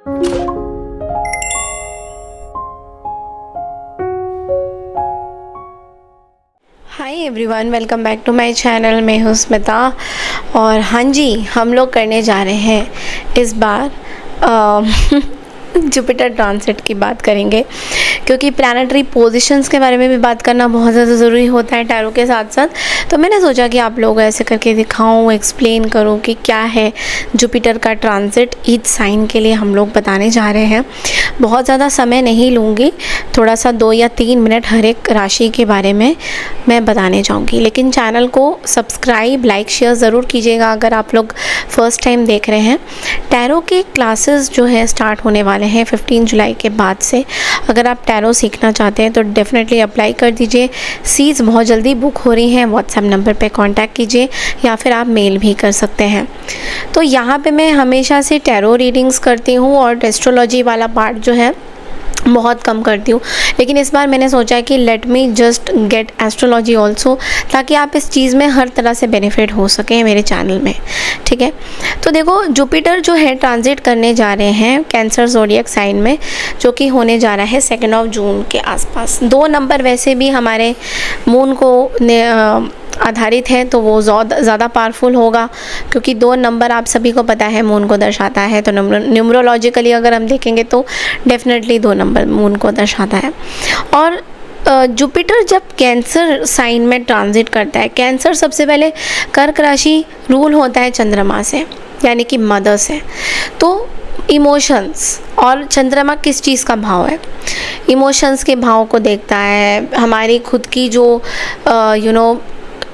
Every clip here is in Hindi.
Hi everyone, welcome back to my channel. मैं हूँ स्मिता और हाँ जी, हम लोग करने जा रहे हैं इस बार जुपिटर ट्रांसिट की बात करेंगे, क्योंकि प्लानिटरी पोजीशंस के बारे में भी बात करना बहुत ज़्यादा ज़रूरी होता है टैरो के साथ साथ। तो मैंने सोचा कि आप लोग ऐसे करके दिखाऊं, एक्सप्लेन करूं कि क्या है जुपिटर का ट्रांसिट ईच साइन के लिए हम लोग बताने जा रहे हैं। बहुत ज़्यादा समय नहीं लूँगी, थोड़ा सा 2 या 3 मिनट हर एक राशि के बारे में मैं बताने जाऊँगी। लेकिन चैनल को सब्सक्राइब, लाइक, शेयर ज़रूर कीजिएगा अगर आप लोग फर्स्ट टाइम देख रहे हैं। टैरो के क्लासेस जो है स्टार्ट होने वाले हैं 15 जुलाई के बाद से। अगर आप टैरो सीखना चाहते हैं तो डेफिनेटली अप्लाई कर दीजिए। सीट्स बहुत जल्दी बुक हो रही हैं। व्हाट्सएप नंबर पे कांटेक्ट कीजिए या फिर आप मेल भी कर सकते हैं। तो यहाँ पे मैं हमेशा से टैरो रीडिंग्स करती हूँ और एस्ट्रोलॉजी वाला पार्ट जो है बहुत कम करती हूँ, लेकिन इस बार मैंने सोचा कि let me just get astrology also, ताकि आप इस चीज़ में हर तरह से बेनिफिट हो सके मेरे चैनल में। ठीक है, तो देखो जुपिटर जो है ट्रांजिट करने जा रहे हैं कैंसर ज़ोडिएक साइन में, जो कि होने जा रहा है 2 जून के आसपास। 2 नंबर वैसे भी हमारे मून को आधारित है, तो वो ज़्यादा पावरफुल होगा, क्योंकि 2 नंबर आप सभी को पता है मून को दर्शाता है। तो न्यूमरोलॉजिकली अगर हम देखेंगे तो डेफिनेटली 2 नंबर मून को दर्शाता है। और जुपिटर जब कैंसर साइन में ट्रांजिट करता है, कैंसर सबसे पहले कर्क राशि रूल होता है चंद्रमा से, यानी कि मदर से। तो इमोशंस, और चंद्रमा किस चीज़ का भाव है? इमोशंस के भाव को देखता है। हमारी खुद की जो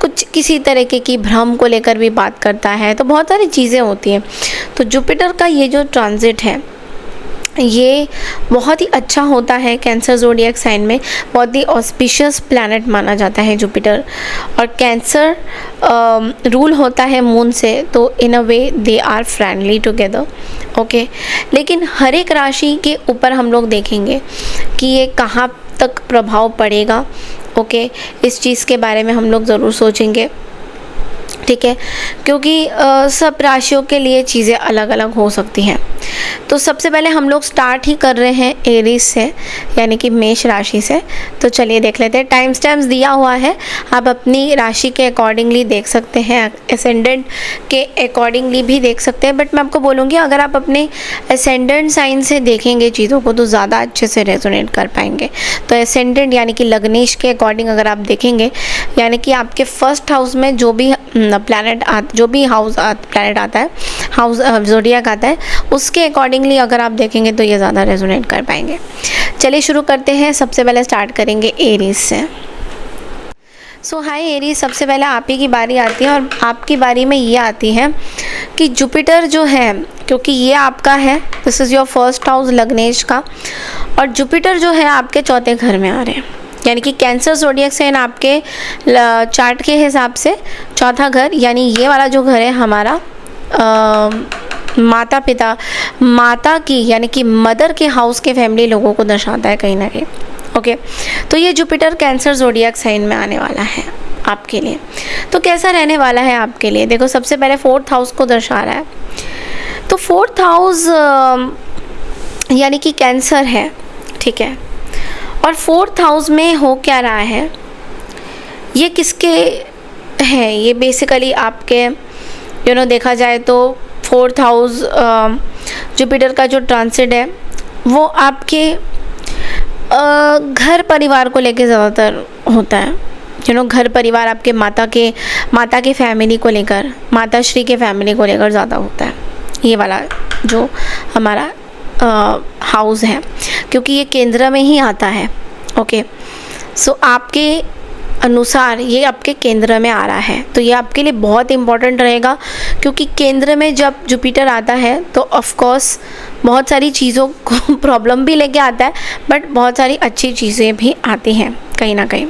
कुछ किसी तरीके की भ्रम को लेकर भी बात करता है। तो बहुत सारी चीज़ें होती हैं। तो जुपिटर का ये जो ट्रांजिट है ये बहुत ही अच्छा होता है कैंसर ज़ोडिएक साइन में। बहुत ही ऑस्पिशियस प्लैनेट माना जाता है जुपिटर, और कैंसर रूल होता है मून से, तो in a way they are friendly together. Okay, लेकिन हर एक राशि के ऊपर हम लोग देखेंगे कि ये कहाँ तक प्रभाव पड़ेगा। ओके, इस चीज़ के बारे में हम लोग ज़रूर सोचेंगे। ठीक है, क्योंकि सब राशियों के लिए चीज़ें अलग अलग हो सकती हैं। तो सबसे पहले हम लोग स्टार्ट ही कर रहे हैं एरीज से, यानी कि मेष राशि से। तो चलिए देख लेते हैं। टाइम स्टैम्प्स दिया हुआ है, आप अपनी राशि के अकॉर्डिंगली देख सकते हैं, एसेंडेंट के अकॉर्डिंगली भी देख सकते हैं। बट मैं आपको बोलूँगी अगर आप अपने एसेंडेंट साइन से देखेंगे चीज़ों को तो ज़्यादा अच्छे से रेजोनेट कर पाएंगे। तो एसेंडेंट यानी कि लग्नेश के अकॉर्डिंग अगर आप देखेंगे, यानी कि आपके फर्स्ट हाउस में जो भी प्लैनेट प्लैनेट आता है, हाउस ज़ोडिएक आता है, उसके अकॉर्डिंगली अगर आप देखेंगे तो ये ज़्यादा रेजोनेट कर पाएंगे। चलिए शुरू करते हैं। सबसे पहले स्टार्ट करेंगे एरीज से। सो हाय एरीज, सबसे पहले आप ही की बारी आती है, और आपकी बारी में ये आती है कि जुपिटर जो है, क्योंकि ये आपका है, this is your first house लग्नेश का, और जुपिटर जो है आपके 4थे घर में आ रहे हैं, यानी कि कैंसर ज़ोडिएक साइन आपके चार्ट के हिसाब से 4था घर, यानी ये वाला जो घर है हमारा माता पिता, माता की यानी कि मदर के हाउस के फैमिली लोगों को दर्शाता है कहीं ना कहीं। ओके, तो ये जुपिटर कैंसर ज़ोडिएक साइन में आने वाला है आपके लिए। तो कैसा रहने वाला है आपके लिए? देखो, सबसे पहले 4th हाउस को दर्शा रहा है। तो 4th हाउस यानी कि कैंसर है। ठीक है, और 4th हाउस में हो क्या रहा है, ये किसके है? ये बेसिकली आपके देखा जाए तो 4th हाउस जुपिटर का जो ट्रांसिट है वो आपके घर परिवार को लेके ज़्यादातर होता है। घर परिवार आपके माता के फैमिली को लेकर, माताश्री के फैमिली को लेकर ज़्यादा होता है ये वाला जो हमारा हाउस है, क्योंकि ये केंद्र में ही आता है। ओके, सो आपके अनुसार ये आपके केंद्र में आ रहा है, तो ये आपके लिए बहुत इम्पॉर्टेंट रहेगा, क्योंकि केंद्र में जब जुपिटर आता है तो ऑफ कोर्स बहुत सारी चीज़ों को प्रॉब्लम भी लेके आता है, बट बहुत सारी अच्छी चीज़ें भी आती हैं कहीं ना कहीं।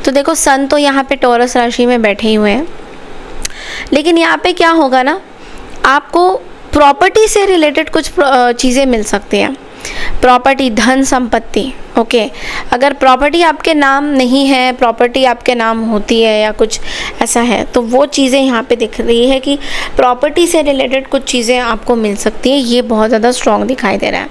तो देखो, सन तो यहाँ पे टॉरस राशि में बैठे ही हुए हैं, लेकिन यहाँ पे क्या होगा ना, आपको प्रॉपर्टी से रिलेटेड कुछ चीज़ें मिल सकती हैं। प्रॉपर्टी, धन संपत्ति। ओके, अगर प्रॉपर्टी आपके नाम नहीं है, प्रॉपर्टी आपके नाम होती है या कुछ ऐसा है, तो वो चीज़ें यहाँ पे दिख रही है कि प्रॉपर्टी से रिलेटेड कुछ चीज़ें आपको मिल सकती है। ये बहुत ज़्यादा स्ट्रॉन्ग दिखाई दे रहा है।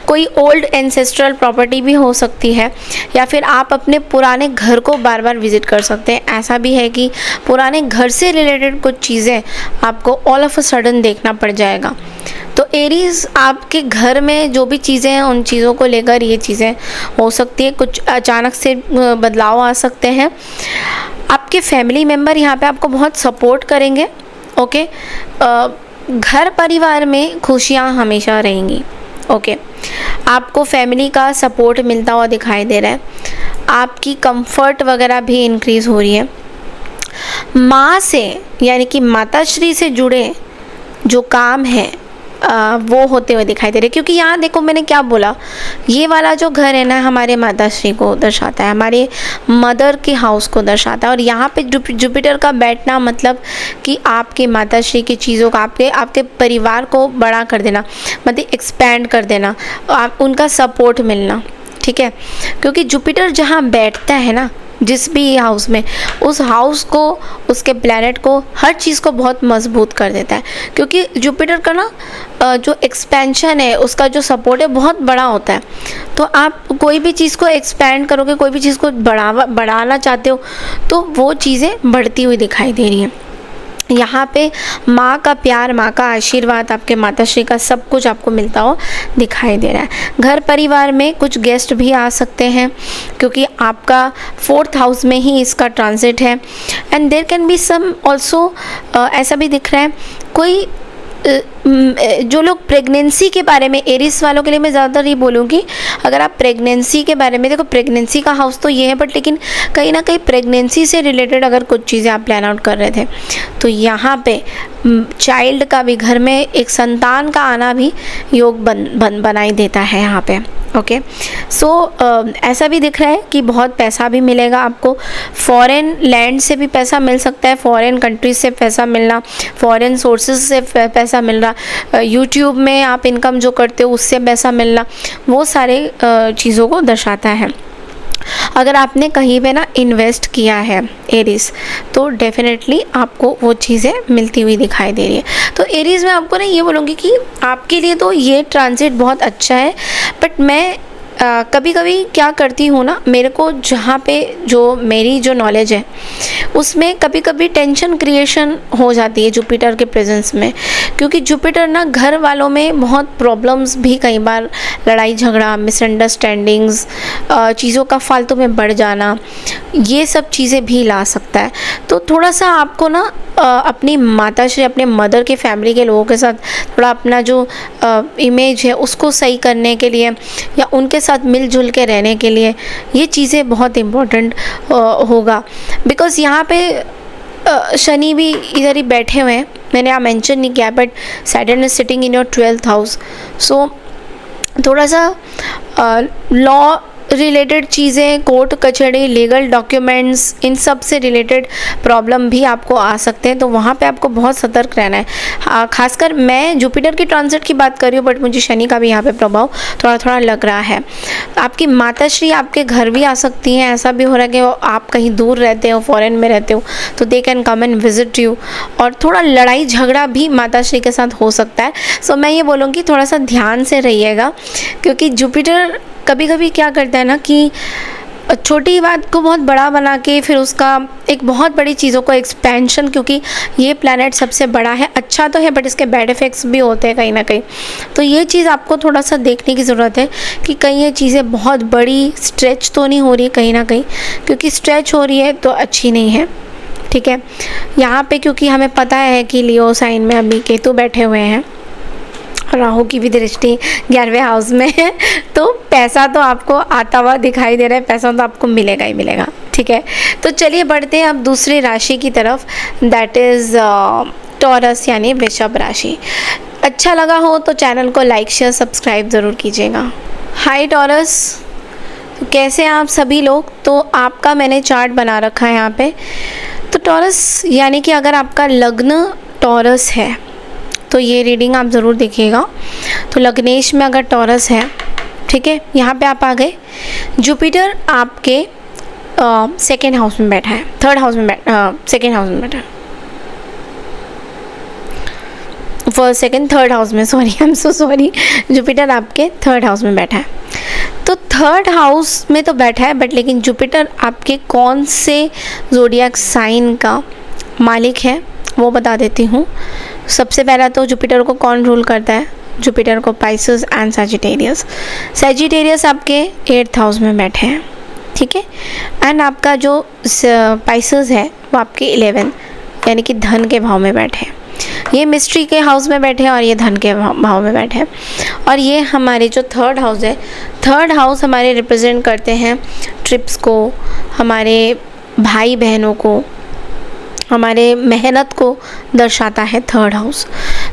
कोई ओल्ड एंसेस्ट्रल प्रॉपर्टी भी हो सकती है, या फिर आप अपने पुराने घर को बार बार विजिट कर सकते हैं। ऐसा भी है कि पुराने घर से रिलेटेड कुछ चीज़ें आपको ऑल ऑफ अ सडन देखना पड़ जाएगा। तो एरीज, आपके घर में जो भी चीज़ें हैं उन चीज़ों को लेकर ये चीज़ें हो सकती है, कुछ अचानक से बदलाव आ सकते हैं। आपके फैमिली मेम्बर यहाँ पे आपको बहुत सपोर्ट करेंगे। ओके, घर परिवार में खुशियाँ हमेशा रहेंगी। ओके, आपको फैमिली का सपोर्ट मिलता हुआ दिखाई दे रहा है। आपकी कंफर्ट वगैरह भी इंक्रीज़ हो रही है। माँ से यानी कि माताश्री से जुड़े जो काम है वो होते हुए दिखाई दे रहे, क्योंकि यहाँ देखो मैंने क्या बोला, ये वाला जो घर है ना हमारे माताश्री को दर्शाता है, हमारे मदर के हाउस को दर्शाता है। और यहाँ पे जुपिटर का बैठना मतलब कि आपके माताश्री की चीज़ों का, आपके परिवार को बड़ा कर देना, मतलब एक्सपेंड कर देना, आप उनका सपोर्ट मिलना। ठीक है, क्योंकि जुपिटर जहाँ बैठता है ना जिस भी हाउस में, उस हाउस को, उसके प्लैनेट को, हर चीज़ को बहुत मजबूत कर देता है। क्योंकि जुपिटर का ना जो एक्सपेंशन है, उसका जो सपोर्ट है बहुत बड़ा होता है। तो आप कोई भी चीज़ को एक्सपेंड करोगे, कोई भी चीज़ को बढ़ाना चाहते हो, तो वो चीज़ें बढ़ती हुई दिखाई दे रही हैं। यहाँ पे माँ का प्यार, माँ का आशीर्वाद, आपके माताश्री का सब कुछ आपको मिलता हो दिखाई दे रहा है। घर परिवार में कुछ गेस्ट भी आ सकते हैं, क्योंकि आपका 4th हाउस में ही इसका ट्रांजिट है। And there can be some also, ऐसा भी दिख रहा है कोई जो लोग प्रेगनेंसी के बारे में, एरिस वालों के लिए मैं ज़्यादातर ये बोलूँगी, अगर आप प्रेगनेंसी के बारे में, देखो प्रेगनेंसी का हाउस तो ये है, बट लेकिन कहीं ना कहीं प्रेगनेंसी से रिलेटेड अगर कुछ चीज़ें आप प्लान आउट कर रहे थे, तो यहाँ पे चाइल्ड का भी, घर में एक संतान का आना भी योग बनाई देता है यहाँ पे। ओके, सो ऐसा भी दिख रहा है कि बहुत पैसा भी मिलेगा आपको। फॉरेन लैंड से भी पैसा मिल सकता है, फॉरेन कंट्रीज से पैसा मिलना, फॉरेन सोर्सेज से पैसा मिल रहा, यूट्यूब में आप इनकम जो करते हो उससे पैसा मिलना, वो सारे चीज़ों को दर्शाता है। अगर आपने कहीं पे ना इन्वेस्ट किया है एरीज, तो डेफिनेटली आपको वो चीज़ें मिलती हुई दिखाई दे रही है। तो एरीज में आपको ना ये बोलूँगी कि आपके लिए तो ये ट्रांजिट बहुत अच्छा है, बट मैं कभी कभी क्या करती हूँ ना, मेरे को जहाँ पे जो मेरी जो नॉलेज है उसमें कभी कभी टेंशन क्रिएशन हो जाती है जुपिटर के प्रेजेंस में, क्योंकि जुपिटर ना घर वालों में बहुत प्रॉब्लम्स भी, कई बार लड़ाई झगड़ा, मिसअंडरस्टैंडिंग्स, चीज़ों का फालतू में बढ़ जाना, ये सब चीज़ें भी ला सकता है। तो थोड़ा सा आपको ना अपनी माताश्री, अपने मदर के फैमिली के लोगों के साथ थोड़ा अपना जो इमेज है उसको सही करने के लिए, या उनके साथ मिलजुल के रहने के लिए, ये चीज़ें बहुत इम्पोर्टेंट होगा। बिकॉज़ यहाँ पे शनि भी इधर ही बैठे हुए हैं, मैंने यहाँ मेंशन नहीं किया, but Saturn is sitting in your 12th house. So थोड़ा सा लॉ रिलेटेड चीज़ें, कोर्ट कचहरी, लीगल डॉक्यूमेंट्स, इन सब से रिलेटेड प्रॉब्लम भी आपको आ सकते हैं, तो वहाँ पे आपको बहुत सतर्क रहना है। खासकर मैं जुपिटर की ट्रांजिट की बात कर रही हूँ, बट मुझे शनि का भी यहाँ पे प्रभाव थोड़ा थोड़ा लग रहा है। आपकी माताश्री आपके घर भी आ सकती हैं, ऐसा भी हो रहा है कि आप कहीं दूर रहते हो, फॉरेन में रहते हो, तो they can come and visit you, और थोड़ा लड़ाई झगड़ा भी माताश्री के साथ हो सकता है। सो मैं ये बोलूँगी थोड़ा सा ध्यान से रहिएगा, क्योंकि जुपिटर कभी कभी क्या करता है ना कि छोटी बात को बहुत बड़ा बना के फिर उसका एक बहुत बड़ी चीज़ों को एक्सपेंशन, क्योंकि ये प्लैनेट सबसे बड़ा है, अच्छा तो है बट इसके बैड इफ़ेक्ट्स भी होते हैं कहीं ना कहीं। तो ये चीज़ आपको थोड़ा सा देखने की ज़रूरत है कि कहीं ये चीज़ें बहुत बड़ी स्ट्रेच तो नहीं हो रही कहीं ना कहीं, क्योंकि स्ट्रेच हो रही है तो अच्छी नहीं है। ठीक है, यहाँ पे क्योंकि हमें पता है कि लियो साइन में अभी केतु बैठे हुए हैं, राहु की भी दृष्टि 11वें हाउस में है, तो पैसा तो आपको आता हुआ दिखाई दे रहा है, पैसा तो आपको मिलेगा ही मिलेगा। ठीक है, तो चलिए बढ़ते हैं अब दूसरी राशि की तरफ, दैट इज़ टॉरस यानी वृषभ राशि। अच्छा लगा हो तो चैनल को लाइक शेयर सब्सक्राइब ज़रूर कीजिएगा। हाय टॉरस, तो कैसे हैं आप सभी लोग? तो आपका मैंने चार्ट बना रखा है यहाँ पे। तो टॉरस यानी कि अगर आपका लग्न टॉरस है तो ये रीडिंग आप ज़रूर देखिएगा। तो लग्नेश में अगर टॉरस है ठीक है, यहाँ पे आप आ गए। जुपिटर आपके सेकेंड हाउस में बैठा है, थर्ड हाउस में सेकेंड हाउस में बैठा है, फर्स्ट सेकेंड थर्ड हाउस में, sorry I am so sorry, Jupiter आपके थर्ड हाउस में बैठा है। तो थर्ड हाउस में तो बैठा है, बट लेकिन जुपिटर आपके कौन से ज़ोडिएक साइन का मालिक है वो बता देती हूँ। सबसे पहला तो जुपिटर को कौन रूल करता है? जुपिटर को पाइसेस एंड सैजिटेरियस। सैजिटेरियस आपके 8th हाउस में बैठे हैं, ठीक है। एंड आपका जो पाइसेस है वो आपके 11 यानी कि धन के भाव में बैठे हैं। ये मिस्ट्री के हाउस में बैठे हैं और ये धन के भाव में बैठे हैं। और ये हमारे जो थर्ड हाउस है, थर्ड हाउस हमारे रिप्रेजेंट करते हैं ट्रिप्स को, हमारे भाई बहनों को, हमारे मेहनत को दर्शाता है थर्ड हाउस।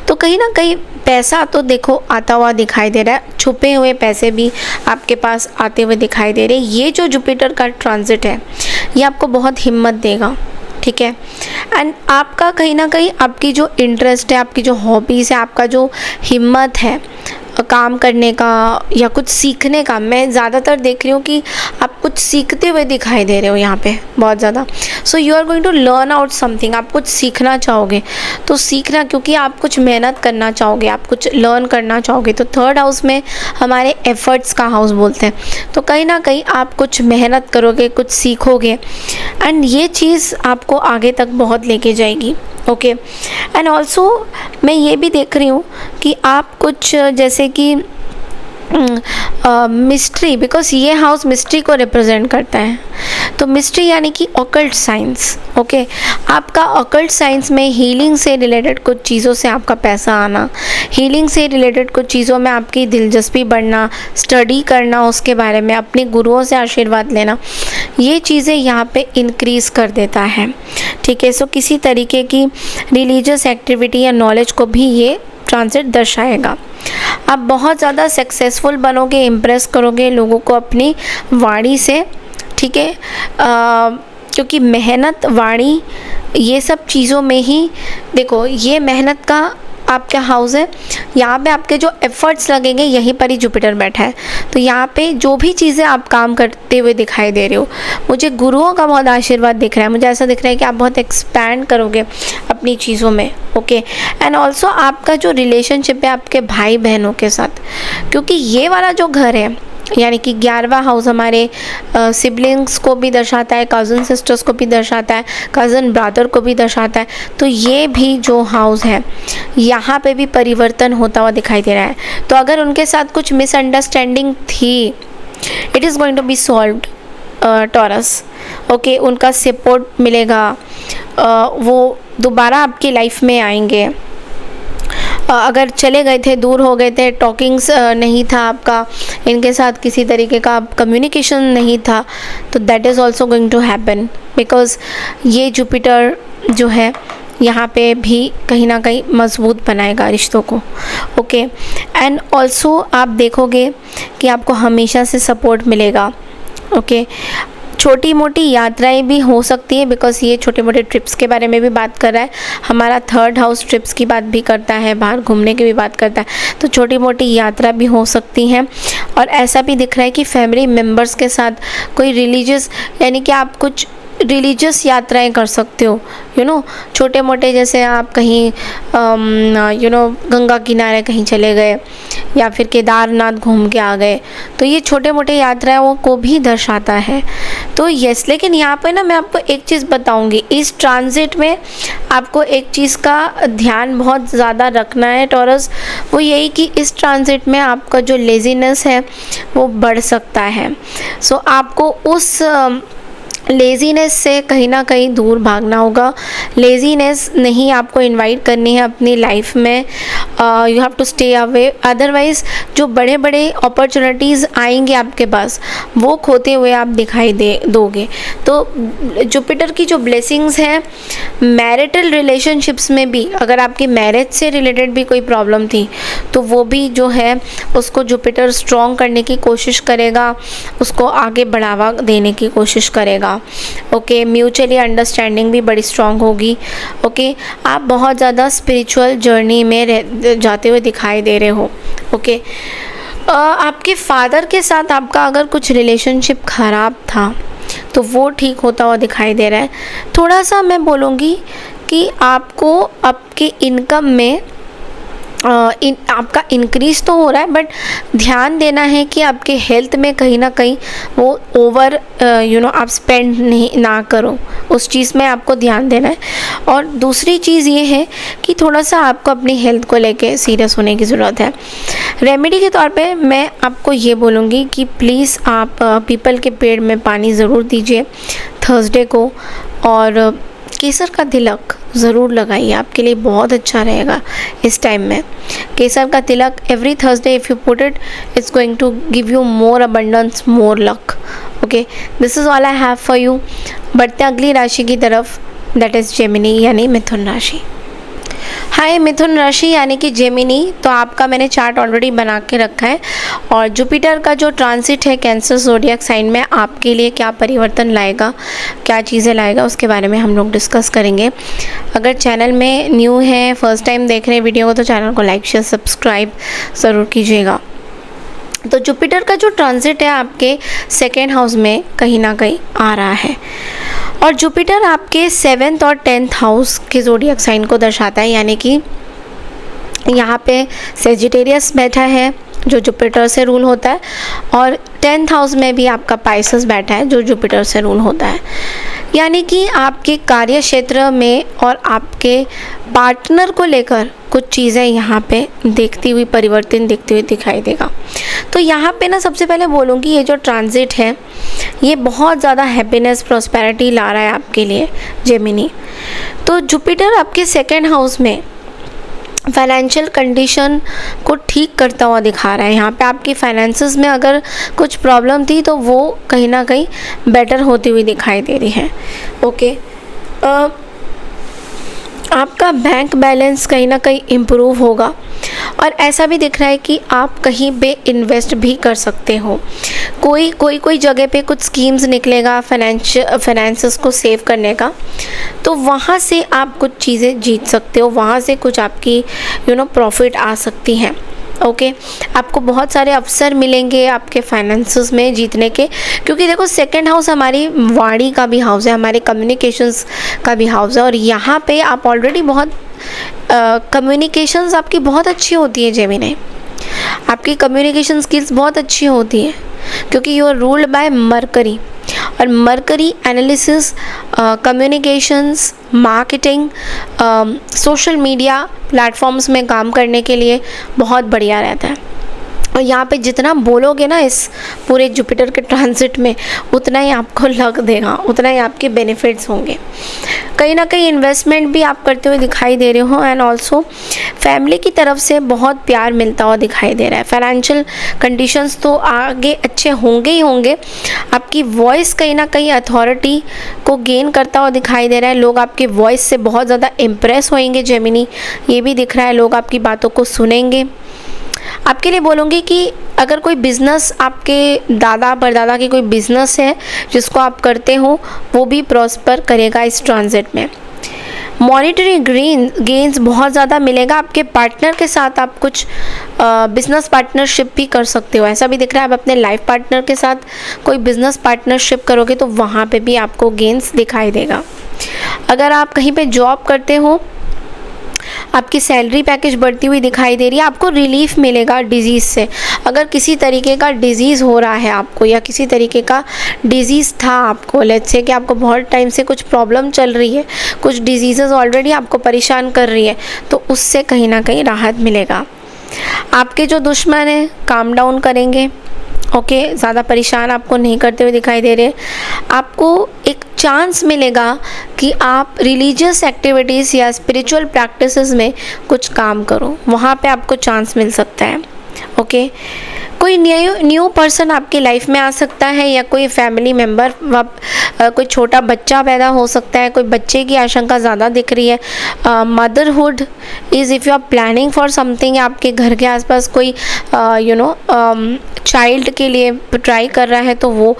तो कहीं ना कहीं पैसा तो देखो आता हुआ दिखाई दे रहा है, छुपे हुए पैसे भी आपके पास आते हुए दिखाई दे रहे हैं। ये जो जुपिटर का ट्रांजिट है ये आपको बहुत हिम्मत देगा, ठीक है। एंड आपका कहीं ना कहीं आपकी जो इंटरेस्ट है, आपकी जो हॉबीज़ है, आपका जो हिम्मत है काम करने का या कुछ सीखने का, मैं ज़्यादातर देख रही हूँ कि आप कुछ सीखते हुए दिखाई दे रहे हो यहाँ पे बहुत ज़्यादा। So you are going to learn out something, आप कुछ सीखना चाहोगे तो सीखना, क्योंकि आप कुछ मेहनत करना चाहोगे, आप कुछ लर्न करना चाहोगे। तो थर्ड हाउस में हमारे एफर्ट्स का हाउस बोलते हैं। तो कहीं ना कहीं आप कुछ मेहनत करोगे, कुछ सीखोगे एंड ये चीज़ आपको आगे तक बहुत लेके जाएगी, ओके। एंड ऑल्सो मैं ये भी देख रही हूँ कि आप कुछ जैसे कि मिस्ट्री, बिकॉज ये हाउस मिस्ट्री को रिप्रेजेंट करता है। तो मिस्ट्री यानी कि ऑकल्ट साइंस, ओके। आपका ऑकल्ट साइंस में हीलिंग से रिलेटेड कुछ चीज़ों से आपका पैसा आना, हीलिंग से रिलेटेड कुछ चीज़ों में आपकी दिलचस्पी बढ़ना, स्टडी करना उसके बारे में, अपने गुरुओं से आशीर्वाद लेना, ये चीज़ें यहाँ पे इंक्रीज़ कर देता है, ठीक है। सो किसी तरीके की रिलीजियस एक्टिविटी या नॉलेज को भी ये ट्रांजिट दर्शाएगा। आप बहुत ज़्यादा सक्सेसफुल बनोगे, इम्प्रेस करोगे लोगों को अपनी वाणी से, ठीक है। क्योंकि मेहनत, वाणी, ये सब चीज़ों में ही देखो, ये मेहनत का आपका हाउस है। यहाँ पे आपके जो एफर्ट्स लगेंगे यहीं पर ही जुपिटर बैठा है। तो यहाँ पे जो भी चीज़ें आप काम करते हुए दिखाई दे रहे हो, मुझे गुरुओं का बहुत आशीर्वाद दिख रहा है। मुझे ऐसा दिख रहा है कि आप बहुत एक्सपैंड करोगे अपनी चीज़ों में, ओके। एंड ऑल्सो आपका जो रिलेशनशिप है आपके भाई बहनों के साथ, क्योंकि ये वाला जो घर है यानी कि 11वां हाउस हमारे सिबलिंग्स को भी दर्शाता है, कज़न सिस्टर्स को भी दर्शाता है, कज़न ब्रदर को भी दर्शाता है। तो ये भी जो हाउस है यहाँ पे भी परिवर्तन होता हुआ दिखाई दे रहा है। तो अगर उनके साथ कुछ मिसअंडरस्टैंडिंग थी, it is going to be solved Taurus, okay. उनका सपोर्ट मिलेगा, वो दोबारा आपकी लाइफ में आएंगे। अगर चले गए थे, दूर हो गए थे, टॉकिंग्स नहीं था आपका, इनके साथ किसी तरीके का कम्युनिकेशन नहीं था, तो that is also going to happen, because ये जुपिटर जो है यहाँ पे भी कहीं ना कहीं मजबूत बनाएगा रिश्तों को, ओके। एंड ऑल्सो आप देखोगे कि आपको हमेशा से सपोर्ट मिलेगा, ओके। छोटी मोटी यात्राएं भी हो सकती है, बिकॉज ये छोटे मोटे ट्रिप्स के बारे में भी बात कर रहा है। हमारा थर्ड हाउस ट्रिप्स की बात भी करता है, बाहर घूमने की भी बात करता है। तो छोटी मोटी यात्रा भी हो सकती हैं। और ऐसा भी दिख रहा है कि फैमिली मेम्बर्स के साथ कोई रिलीजियस, यानी कि आप कुछ रिलीजियस यात्राएं कर सकते हो, यू नो, छोटे मोटे, जैसे आप कहीं गंगा किनारे कहीं चले गए या फिर केदारनाथ घूम के आ गए। तो ये छोटे मोटे यात्राओं को भी दर्शाता है। तो यस, लेकिन यहाँ पे ना मैं आपको एक चीज़ बताऊँगी, इस ट्रांजिट में आपको एक चीज़ का ध्यान बहुत ज़्यादा रखना है टॉरस, वो यही कि इस ट्रांजिट में आपका जो लेज़ीनेस है वो बढ़ सकता है। सो आपको उस लेज़ीनेस से कहीं ना कहीं दूर भागना होगा। लेज़ीनेस नहीं आपको इनवाइट करनी है अपनी लाइफ में, you have to stay away. Otherwise जो बड़े बड़े अपॉर्चुनिटीज़ आएंगे आपके पास, वो खोते हुए आप दिखाई दोगे। तो जुपिटर की जो ब्लेसिंग्स हैं मैरिटल रिलेशनशिप्स में भी, अगर आपकी मैरिज से रिलेटेड भी कोई प्रॉब्लम थी तो वो भी जो है उसको जुपिटर स्ट्रॉन्ग करने की कोशिश करेगा, उसको आगे बढ़ावा देने की कोशिश करेगा, ओके। म्यूचुअली अंडरस्टैंडिंग भी बड़ी स्ट्रॉन्ग होगी, ओके। आप बहुत ज़्यादा स्पिरिचुअल जर्नी में जाते हुए दिखाई दे रहे हो, ओके। आपके फादर के साथ आपका अगर कुछ रिलेशनशिप ख़राब था तो वो ठीक होता हुआ दिखाई दे रहा है। थोड़ा सा मैं बोलूँगी कि आपको आपके इनकम में आपका इंक्रीज़ तो हो रहा है, बट ध्यान देना है कि आपके हेल्थ में कहीं ना कहीं वो ओवर आप स्पेंड नहीं ना करो, उस चीज़ में आपको ध्यान देना है। और दूसरी चीज़ ये है कि थोड़ा सा आपको अपनी हेल्थ को लेके सीरियस होने की ज़रूरत है। रेमेडी के तौर पे मैं आपको ये बोलूँगी कि प्लीज़ आप पीपल के पेड़ में पानी ज़रूर दीजिए थर्सडे को, और केसर का तिलक ज़रूर लगाइए, आपके लिए बहुत अच्छा रहेगा इस टाइम में। केसर का तिलक every Thursday if you put it, it's going to give you more abundance, more luck. Okay, this is all I have for you. बढ़ते अगली राशि की तरफ, दैट इज़ जेमिनी यानी मिथुन राशि। हाय मिथुन राशि यानी कि जेमिनी, तो आपका मैंने चार्ट ऑलरेडी बना के रखा है, और जुपिटर का जो ट्रांसिट है कैंसर ज़ोडिएक साइन में आपके लिए क्या परिवर्तन लाएगा, क्या चीज़ें लाएगा, उसके बारे में हम लोग डिस्कस करेंगे। अगर चैनल में न्यू है, फर्स्ट टाइम देख रहे हैं वीडियो को, तो चैनल को लाइक शेयर सब्सक्राइब ज़रूर कीजिएगा। तो जुपिटर का जो ट्रांसिट है आपके सेकेंड हाउस में कहीं ना कहीं आ रहा है, और जुपिटर आपके 7th और 10th हाउस के ज़ोडिएक साइन को दर्शाता है, यानी कि यहाँ पे सेजिटेरियस बैठा है जो जुपिटर से रूल होता है, और 10th हाउस में भी आपका पाइसेस बैठा है जो जुपिटर से रूल होता है। यानी कि आपके कार्य क्षेत्र में और आपके पार्टनर को लेकर कुछ चीज़ें यहाँ पे देखती हुई, परिवर्तन देखती हुई दिखाई देगा। तो यहाँ पे ना सबसे पहले बोलूँगी ये जो ट्रांजिट है ये बहुत ज़्यादा हैप्पीनेस, प्रॉस्पेरिटी ला रहा है आपके लिए जेमिनी। तो जुपिटर आपके सेकेंड हाउस में फाइनेंशियल कंडीशन को ठीक करता हुआ दिखा रहा है। यहाँ पे आपकी फाइनेंसेस में अगर कुछ प्रॉब्लम थी तो वो कहीं ना कहीं बेटर होती हुई दिखाई दे रही है। ओके, आपका बैंक बैलेंस कहीं ना कहीं इम्प्रूव होगा, और ऐसा भी दिख रहा है कि आप कहीं पे इन्वेस्ट भी कर सकते हो। कोई जगह पे कुछ स्कीम्स निकलेगा फाइनेंसेस को सेव करने का, तो वहाँ से आप कुछ चीज़ें जीत सकते हो, वहाँ से कुछ आपकी प्रॉफिट आ सकती हैं। ओके, आपको बहुत सारे अवसर मिलेंगे आपके फाइनेंसेस में जीतने के, क्योंकि देखो सेकंड हाउस हमारी वाणी का भी हाउस है, हमारे कम्युनिकेशंस का भी हाउस है, और यहाँ पे आप ऑलरेडी बहुत कम्युनिकेशंस आपकी बहुत अच्छी होती है जेमिनी, आपकी कम्युनिकेशन स्किल्स बहुत अच्छी होती है, क्योंकि you are ruled by Mercury, और Mercury analysis, communications, marketing, social media platforms में काम करने के लिए बहुत बढ़िया रहता है। और यहाँ पे जितना बोलोगे ना इस पूरे जुपिटर के ट्रांजिट में, उतना ही आपको लग देगा, उतना ही आपके बेनिफिट्स होंगे। कहीं ना कहीं इन्वेस्टमेंट भी आप करते हुए दिखाई दे रहे हो, एंड ऑल्सो फैमिली की तरफ से बहुत प्यार मिलता हुआ दिखाई दे रहा है। फाइनेंशियल कंडीशंस तो आगे अच्छे होंगे ही होंगे। आपकी वॉइस कहीं ना कहीं अथॉरिटी को गेन करता हुआ दिखाई दे रहा है। लोग आपके वॉइस से बहुत ज़्यादा इम्प्रेस होंगे जेमिनी, ये भी दिख रहा है। लोग आपकी बातों को सुनेंगे। आपके लिए बोलूँगी कि अगर कोई बिज़नेस, आपके दादा परदादा की कोई बिज़नेस है जिसको आप करते हो, वो भी प्रॉस्पर करेगा इस ट्रांजिट में। मॉनेटरी गेन्स बहुत ज़्यादा मिलेगा। आपके पार्टनर के साथ आप कुछ बिज़नेस पार्टनरशिप भी कर सकते हो, ऐसा भी दिख रहा है। आप अपने लाइफ पार्टनर के साथ कोई बिज़नेस पार्टनरशिप करोगे तो वहाँ पे भी आपको गेन्स दिखाई देगा। अगर आप कहीं पे जॉब करते हो, आपकी सैलरी पैकेज बढ़ती हुई दिखाई दे रही है। आपको रिलीफ मिलेगा डिजीज़ से। अगर किसी तरीके का डिजीज़ हो रहा है आपको, या किसी तरीके का डिजीज़ था आपको, लेट्स से कि आपको बहुत टाइम से कुछ प्रॉब्लम चल रही है, कुछ डिजीज़ेस ऑलरेडी आपको परेशान कर रही है, तो उससे कहीं ना कहीं राहत मिलेगा। आपके जो दुश्मन हैं काम डाउन करेंगे। ओके, ज़्यादा परेशान आपको नहीं करते हुए दिखाई दे रहे। आपको एक चांस मिलेगा कि आप रिलीजियस एक्टिविटीज़ या स्पिरिचुअल प्रैक्टिसेस में कुछ काम करो, वहाँ पे आपको चांस मिल सकता है। ओके, कोई न्यू पर्सन आपकी लाइफ में आ सकता है, या कोई फैमिली मेम्बर, कोई छोटा बच्चा पैदा हो सकता है। कोई बच्चे की आशंका ज़्यादा दिख रही है। Motherhood is, if you are planning for something, आपके घर के आसपास कोई चाइल्ड के लिए ट्राई कर रहा है, तो वो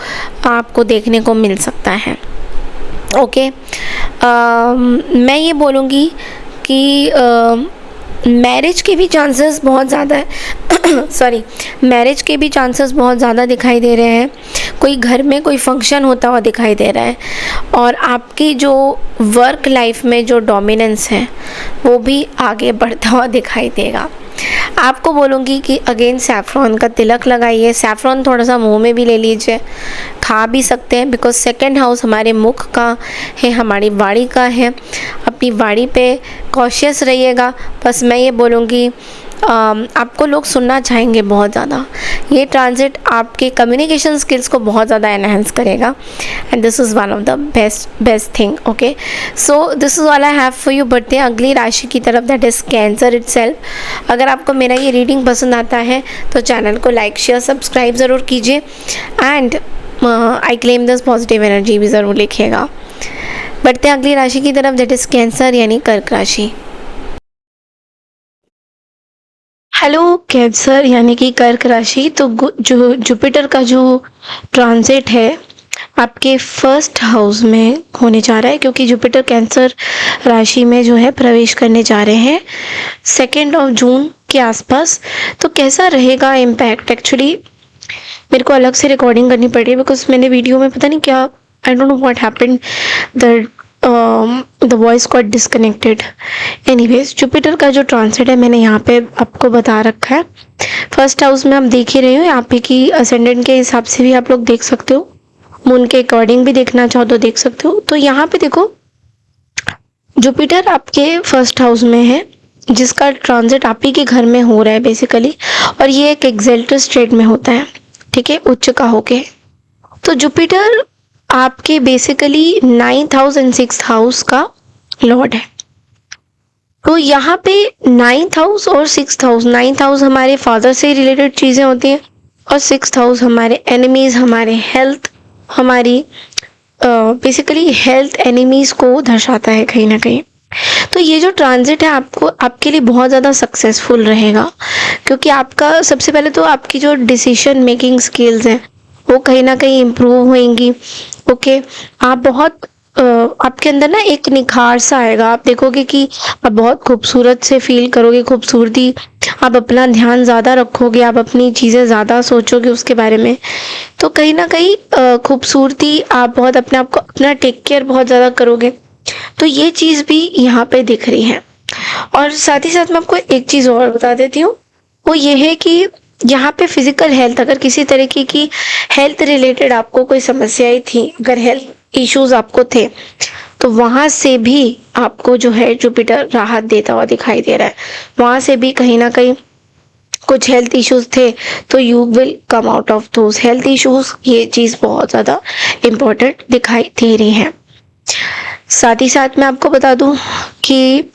आपको देखने को मिल सकता है। ओके, मैं ये बोलूँगी कि मैरिज के भी चांसेस बहुत ज़्यादा है सॉरी, मैरिज के भी चांसेस बहुत ज़्यादा दिखाई दे रहे हैं। कोई घर में कोई फंक्शन होता हुआ दिखाई दे रहा है, और आपकी जो वर्क लाइफ में जो डोमिनेंस है वो भी आगे बढ़ता हुआ दिखाई देगा। आपको बोलूँगी कि अगेन सैफ़्रॉन का तिलक लगाइए। सैफ़्रॉन थोड़ा सा मुंह में भी ले लीजिए, खा भी सकते हैं, बिकॉज सेकंड हाउस हमारे मुख का है, हमारी वाणी का है। अपनी वाणी पे कॉशियस रहिएगा। बस मैं ये बोलूँगी, आपको लोग सुनना चाहेंगे बहुत ज़्यादा। ये ट्रांजिट आपके कम्युनिकेशन स्किल्स को बहुत ज़्यादा एनहांस करेगा, and this is one of the best thing. Okay, so this is all I have for you. बढ़ते हैं अगली राशि की तरफ, दैट इज़ कैंसर इटसेल्फ। अगर आपको मेरा ये रीडिंग पसंद आता है तो चैनल को लाइक शेयर सब्सक्राइब ज़रूर कीजिए, and I claim this positive energy भी ज़रूर लिखिएगा। बढ़ते हैं अगली राशि की तरफ, दैट इज़ कैंसर यानी कर्क राशि। हेलो कैंसर यानी कि कर्क राशि। तो जो जुपिटर का जो ट्रांजिट है आपके फर्स्ट हाउस में होने जा रहा है, क्योंकि जुपिटर कैंसर राशि में जो है प्रवेश करने जा रहे हैं 2 जून के आसपास। तो कैसा रहेगा इम्पैक्ट, एक्चुअली मेरे को अलग से रिकॉर्डिंग करनी पड़ी बिकॉज मैंने वीडियो में पता नहीं क्या, I don't know what happened, the voice got disconnected. Anyways, Jupiter का जो ट्रांसिट है मैंने यहाँ पे आपको बता रखा है। फर्स्ट हाउस में आप देख ही रहे हो, यहाँ पे कि असेंडेंट के हिसाब से भी आप लोग देख सकते हो, मून के अकॉर्डिंग भी देखना चाहो तो देख सकते हो। तो यहाँ पे देखो, जुपिटर आपके फर्स्ट हाउस में है, जिसका ट्रांजिट आप ही के घर में हो रहा है बेसिकली, और ये एक एक्सेल्टर स्टेट में होता है, ठीक है, उच्च का होके। तो जुपिटर आपके basically 9th house and 6th house का लॉर्ड है। तो यहाँ पे 9th हाउस और 6th हाउस, 9th हाउस हमारे फादर से रिलेटेड चीज़ें होती हैं, और 6th हाउस हमारे एनिमीज़, हमारे हेल्थ, हमारी बेसिकली हेल्थ एनिमीज़ को दर्शाता है कहीं ना कहीं। तो ये जो ट्रांजिट है आपको, आपके लिए बहुत ज़्यादा सक्सेसफुल रहेगा, क्योंकि आपका सबसे पहले तो आपकी जो डिसीजन मेकिंग स्किल्स हैं वो कहीं ना कहीं इम्प्रूव होंगी। ओके, आप बहुत आपके अंदर ना एक निखार सा आएगा, आप देखोगे कि आप बहुत खूबसूरत से फील करोगे, खूबसूरती, आप अपना ध्यान ज़्यादा रखोगे, आप अपनी चीज़ें ज़्यादा सोचोगे उसके बारे में। तो कहीं ना कहीं खूबसूरती, आप बहुत अपने आप को अपना टेक केयर बहुत ज़्यादा करोगे। तो ये चीज़ भी यहाँ पे दिख रही है। और साथ ही साथ मैं आपको एक चीज़ और बता देती हूँ, वो ये है कि यहाँ पे फिजिकल हेल्थ, अगर किसी तरीके की हेल्थ रिलेटेड आपको कोई समस्याएं थी, अगर हेल्थ इश्यूज आपको थे, तो वहाँ से भी आपको जो है जुपिटर राहत देता हुआ दिखाई दे रहा है। वहाँ से भी कहीं ना कहीं कुछ हेल्थ इश्यूज थे, तो you will come out of those health issues. ये चीज़ बहुत ज़्यादा इम्पोर्टेंट दिखाई दे रही है। साथ ही साथ मैं आपको बता दूं कि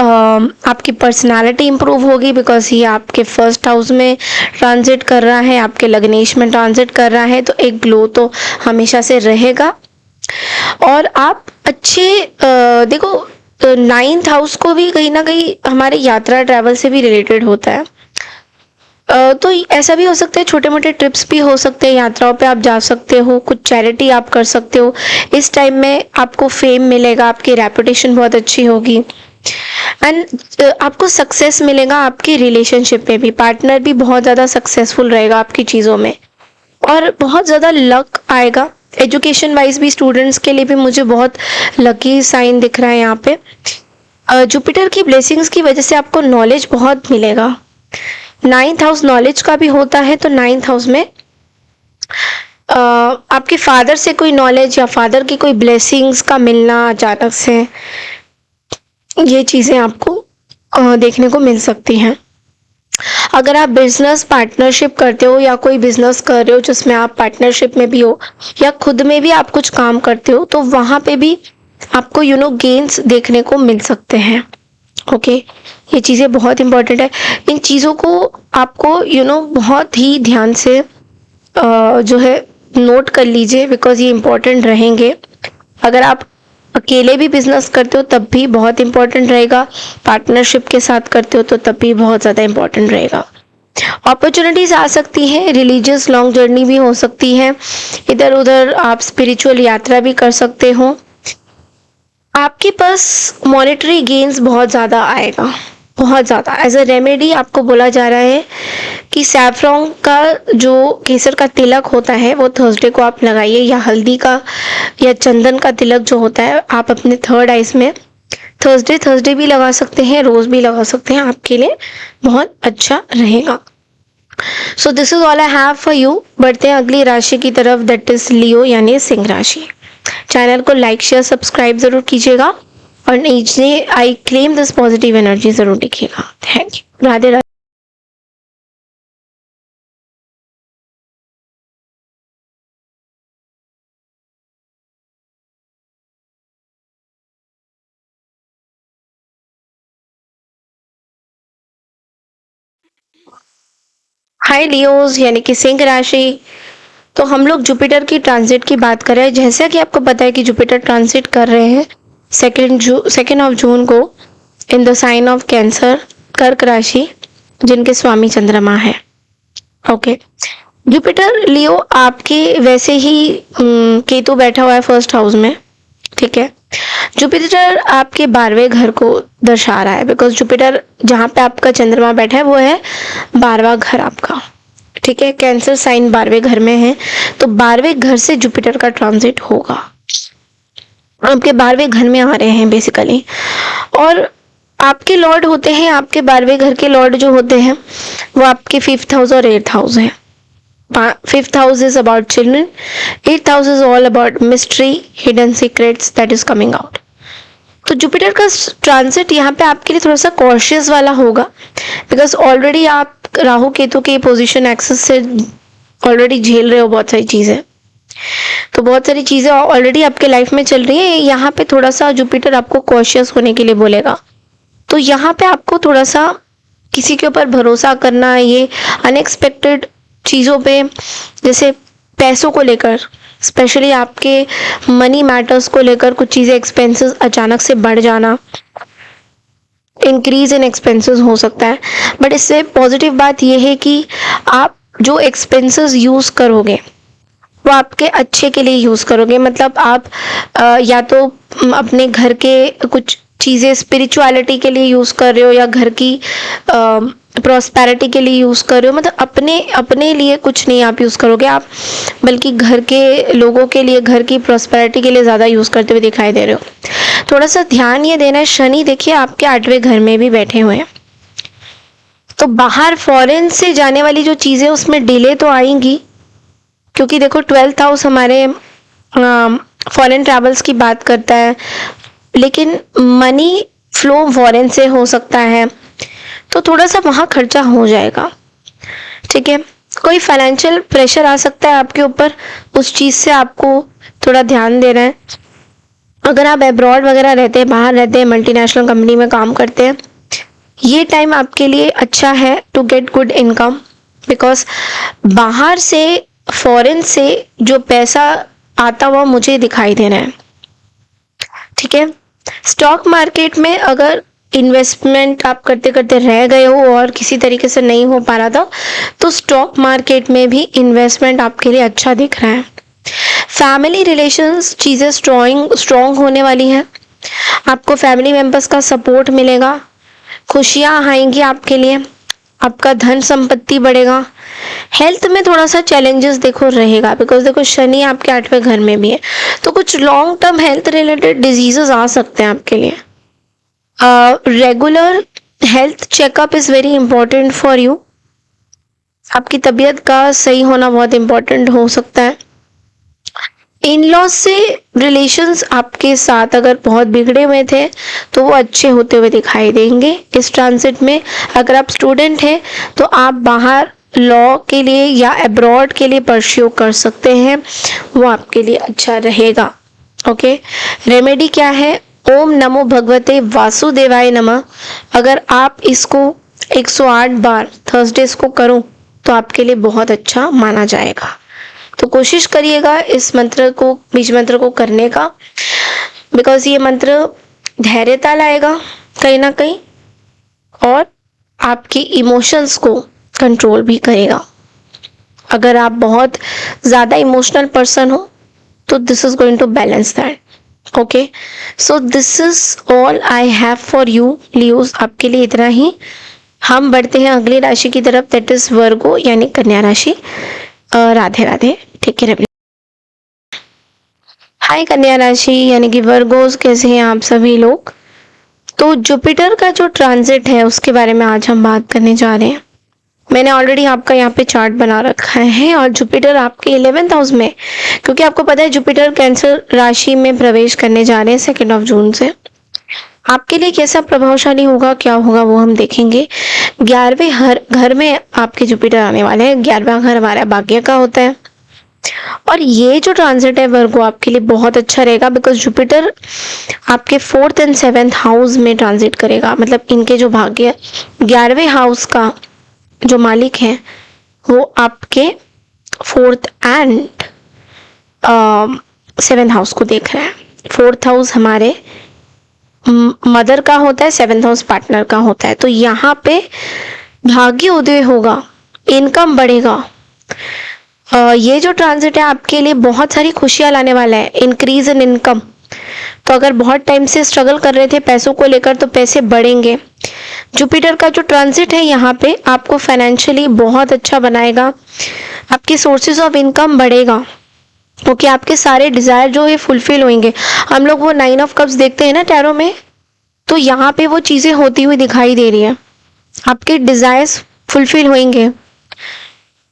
आपकी पर्सनालिटी इम्प्रूव होगी, बिकॉज ये आपके फर्स्ट हाउस में ट्रांजिट कर रहा है, आपके लग्नेश में ट्रांजिट कर रहा है, तो एक ग्लो तो हमेशा से रहेगा। और आप अच्छे देखो, 9th हाउस को भी कहीं ना कहीं हमारे यात्रा ट्रैवल से भी रिलेटेड होता है। तो ऐसा भी हो सकता है, छोटे मोटे ट्रिप्स भी हो सकते हैं, यात्राओं पे आप जा सकते हो, कुछ चैरिटी आप कर सकते हो। इस टाइम में आपको फेम मिलेगा, आपकी रेपुटेशन बहुत अच्छी होगी, एंड आपको सक्सेस मिलेगा आपके रिलेशनशिप में भी। पार्टनर भी बहुत ज़्यादा सक्सेसफुल रहेगा आपकी चीज़ों में, और बहुत ज़्यादा लक आएगा। एजुकेशन वाइज भी स्टूडेंट्स के लिए भी मुझे बहुत लकी साइन दिख रहा है यहाँ पे। जुपिटर की ब्लेसिंग्स की वजह से आपको नॉलेज बहुत मिलेगा। 9th हाउस नॉलेज का भी होता है, तो 9th हाउस में आपके फादर से कोई नॉलेज या फादर की कोई ब्लेसिंग्स का मिलना अचानक से, ये चीज़ें आपको देखने को मिल सकती हैं। अगर आप बिजनेस पार्टनरशिप करते हो या कोई बिजनेस कर रहे हो जिसमें आप पार्टनरशिप में भी हो, या खुद में भी आप कुछ काम करते हो, तो वहाँ पे भी आपको गेन्स देखने को मिल सकते हैं। ओके, ये चीज़ें बहुत इंपॉर्टेंट है। इन चीज़ों को आपको बहुत ही ध्यान से जो है नोट कर लीजिए, बिकॉज ये इम्पोर्टेंट रहेंगे। अगर आप अकेले भी बिजनेस करते हो तब भी बहुत इम्पोर्टेंट रहेगा, पार्टनरशिप के साथ करते हो तो तब भी बहुत ज़्यादा इम्पोर्टेंट रहेगा। अपॉर्चुनिटीज़ आ सकती हैं, रिलीजियस लॉन्ग जर्नी भी हो सकती है, इधर उधर आप स्पिरिचुअल यात्रा भी कर सकते हो। आपके पास मॉनेटरी गेन्स बहुत ज़्यादा आएगा, बहुत ज़्यादा एज अ रेमेडी आपको बोला जा रहा है कि सैफरॉन का जो केसर का तिलक होता है वो थर्सडे को आप लगाइए, या हल्दी का या चंदन का तिलक जो होता है आप अपने थर्ड आइज में थर्सडे भी लगा सकते हैं, रोज़ भी लगा सकते हैं, आपके लिए बहुत अच्छा रहेगा। सो this is all I have for you. बढ़ते हैं अगली राशि की तरफ, दैट इज लियो यानी सिंह राशि। चैनल को लाइक शेयर सब्सक्राइब जरूर कीजिएगा और नीचे I claim this positive energy जरूर लिखिएगा। Thank you. Radhe Radhe. Hi Leos यानी कि सिंह राशि। तो हम लोग जुपिटर की ट्रांजिट की बात कर रहे हैं। जैसा कि आपको पता है कि जुपिटर ट्रांजिट कर रहे हैं सेकेंड ऑफ जून को in the sign of Cancer, कर्क राशि, जिनके स्वामी चंद्रमा है। ओके, जुपिटर लियो आपके वैसे ही केतु बैठा हुआ है फर्स्ट हाउस में, ठीक है। जुपिटर आपके 12वें घर को दर्शा रहा है, बिकॉज जुपिटर जहाँ पे आपका चंद्रमा बैठा है वो है 12वां घर आपका, ठीक है। कैंसर साइन 12वें घर में है, तो 12वें घर से जुपिटर का ट्रांजिट होगा, आपके 12वें घर में आ रहे हैं बेसिकली। और आपके लॉर्ड होते हैं, आपके 12वें घर के लॉर्ड जो होते हैं वो आपके 5th हाउस और 8th हाउस है। 5th house is about children, 8th house is all about mystery, hidden secrets that is coming out। तो जुपिटर का ट्रांजिट यहाँ पे आपके लिए थोड़ा सा कॉशियस वाला होगा, बिकॉज ऑलरेडी आप राहु केतु के पोजीशन एक्सेस से ऑलरेडी झेल रहे हो बहुत सारी चीज़ें, तो बहुत सारी चीज़ें ऑलरेडी आपके लाइफ में चल रही है। यहाँ पे थोड़ा सा जुपिटर आपको कॉशियस होने के लिए बोलेगा, तो यहाँ पे आपको थोड़ा सा किसी के ऊपर भरोसा करना, ये अनएक्सपेक्टेड चीज़ों पे, जैसे पैसों को लेकर, स्पेशली आपके मनी मैटर्स को लेकर कुछ चीज़ें, एक्सपेंसेस अचानक से बढ़ जाना, इंक्रीज इन एक्सपेंसेस हो सकता है। बट इससे पॉजिटिव बात यह है कि आप जो एक्सपेंसेस यूज़ करोगे वो आपके अच्छे के लिए यूज़ करोगे। मतलब आप या तो अपने घर के कुछ चीज़ें स्पिरिचुअलिटी के लिए यूज़ कर रहे हो, या घर की प्रॉस्पेरिटी के लिए यूज़ कर रहे हो। मतलब अपने लिए कुछ नहीं आप यूज़ करोगे आप, बल्कि घर के लोगों के लिए, घर की प्रॉस्पेरिटी के लिए ज़्यादा यूज़ करते हुए दिखाई दे रहे हो। थोड़ा सा ध्यान ये देना है, शनि देखिए आपके 8वें घर में भी बैठे हुए हैं, तो बाहर फॉरेन से जाने वाली जो चीज़ें उसमें डिले तो आएंगी, क्योंकि देखो 12th हाउस हमारे फॉरेन ट्रैवल्स की बात करता है, लेकिन मनी फ्लो फॉरेन से हो सकता है, तो थोड़ा सा वहाँ खर्चा हो जाएगा, ठीक है। कोई फाइनेंशियल प्रेशर आ सकता है आपके ऊपर, उस चीज़ से आपको थोड़ा ध्यान देना है। अगर आप अब्रॉड वगैरह रहते हैं, बाहर रहते हैं, मल्टीनेशनल कंपनी में काम करते हैं, ये टाइम आपके लिए अच्छा है to get good income, because बाहर से फॉरेन से जो पैसा आता हुआ मुझे दिखाई दे रहा है, ठीक है। स्टॉक मार्केट में अगर इन्वेस्टमेंट आप करते करते रह गए हो और किसी तरीके से नहीं हो पा रहा था, तो स्टॉक मार्केट में भी इन्वेस्टमेंट आपके लिए अच्छा दिख रहा है। फैमिली रिलेशंस चीज़ें स्ट्रॉन्ग होने वाली हैं, आपको फैमिली मेम्बर्स का सपोर्ट मिलेगा, खुशियाँ आएंगी आपके लिए, आपका धन संपत्ति बढ़ेगा। हेल्थ में थोड़ा सा चैलेंजेस देखो रहेगा, बिकॉज देखो शनि आपके 8वें घर में भी है, तो कुछ long term health related diseases आ सकते हैं आपके लिए। Regular health checkup is very important for you. आपकी तबीयत का सही होना बहुत इंपॉर्टेंट हो सकता है। इन लॉज से रिलेशंस आपके साथ अगर बहुत बिगड़े हुए थे तो वो अच्छे होते हुए दिखाई देंगे इस ट्रांजिट में। अगर आप स्टूडेंट हैं तो आप बाहर लॉ के लिए या अब्रॉड के लिए परस्यू कर सकते हैं, वो आपके लिए अच्छा रहेगा। ओके, रेमेडी क्या है? ओम नमो भगवते वासुदेवाय नमः। अगर आप इसको 108 बार थर्सडेज को करो तो आपके लिए बहुत अच्छा माना जाएगा। तो कोशिश करिएगा इस मंत्र को, बीज मंत्र को करने का, बिकॉज ये मंत्र धैर्यता लाएगा कहीं ना कहीं, और आपकी इमोशंस को कंट्रोल भी करेगा। अगर आप बहुत ज़्यादा इमोशनल पर्सन हो तो this is going to balance that. Okay, so this is all I have for you Leos, आपके लिए इतना ही। हम बढ़ते हैं अगली राशि की तरफ, दैट इज वर्गो यानी कन्या राशि। राधे राधे, ठीक है। हाय कन्या राशि यानी कि वर्गोस, कैसे हैं आप सभी लोग। तो जुपिटर का जो ट्रांजिट है उसके बारे में आज हम बात करने जा रहे हैं। मैंने ऑलरेडी आपका यहाँ पे चार्ट बना रखा है और जुपिटर आपके 11th हाउस में, क्योंकि आपको पता है जुपिटर कैंसर राशि में प्रवेश करने जा रहे हैं 2 जून से। आपके लिए कैसा प्रभावशाली होगा, क्या होगा, वो हम देखेंगे। 11वें हर घर में आपके जुपिटर आने वाले हैं। 11वां घर हमारा भाग्य का होता है और ये जो ट्रांजिट है वर्गो आपके लिए बहुत अच्छा रहेगा, बिकॉज जुपिटर आपके 4th एंड 7th हाउस में ट्रांजिट करेगा। मतलब इनके जो भाग्य 11वें हाउस का जो मालिक है वो आपके 4th एंड 7th हाउस को देख रहे हैं। 4th हाउस हमारे मदर का होता है, 7th हाउस पार्टनर का होता है। तो यहाँ पे भाग्य उदय होगा, इनकम बढ़ेगा। ये जो ट्रांजिट है आपके लिए बहुत सारी खुशियां लाने वाला है, इंक्रीज इन इनकम। तो अगर बहुत टाइम से स्ट्रगल कर रहे थे पैसों को लेकर तो पैसे बढ़ेंगे। जुपिटर का जो ट्रांजिट है यहाँ पे आपको फाइनेंशियली बहुत अच्छा बनाएगा, आपके सोर्सेज ऑफ इनकम बढ़ेगा, क्योंकि आपके सारे डिजायर जो है फुलफिल होंगे। हम लोग वो 9 ऑफ कप्स देखते हैं ना टैरो में, तो यहाँ पे वो चीजें होती हुई दिखाई दे रही है, आपके डिजायर्स फुलफिल होंगे।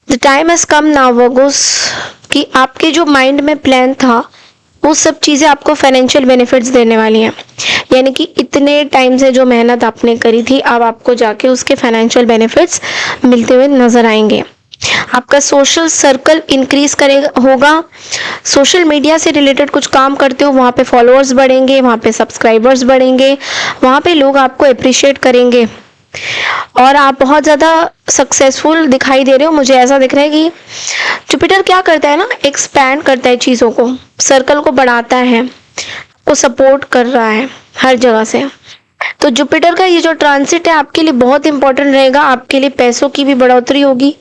The time has come now Virgo's, कि आपके जो माइंड में प्लान था वो सब चीज़ें आपको फाइनेंशियल बेनिफिट्स देने वाली हैं। यानी कि इतने टाइम से जो मेहनत आपने करी थी अब आपको जाके उसके फाइनेंशियल बेनिफिट्स मिलते हुए नजर आएंगे। आपका सोशल सर्कल इंक्रीज करेगा होगा। सोशल मीडिया से रिलेटेड कुछ काम करते हो वहाँ पे फॉलोअर्स बढ़ेंगे, वहाँ पे सब्सक्राइबर्स बढ़ेंगे, वहाँ पे लोग आपको अप्रिशिएट करेंगे और आप बहुत ज़्यादा सक्सेसफुल दिखाई दे रहे हो। मुझे ऐसा दिख रहा है कि जुपिटर क्या करता है ना, एक्सपैंड करता है चीज़ों को, सर्कल को बढ़ाता है, वो सपोर्ट कर रहा है हर जगह से। तो जुपिटर का ये जो ट्रांसिट है आपके लिए बहुत इंपॉर्टेंट रहेगा, आपके लिए पैसों की भी बढ़ोतरी होगी,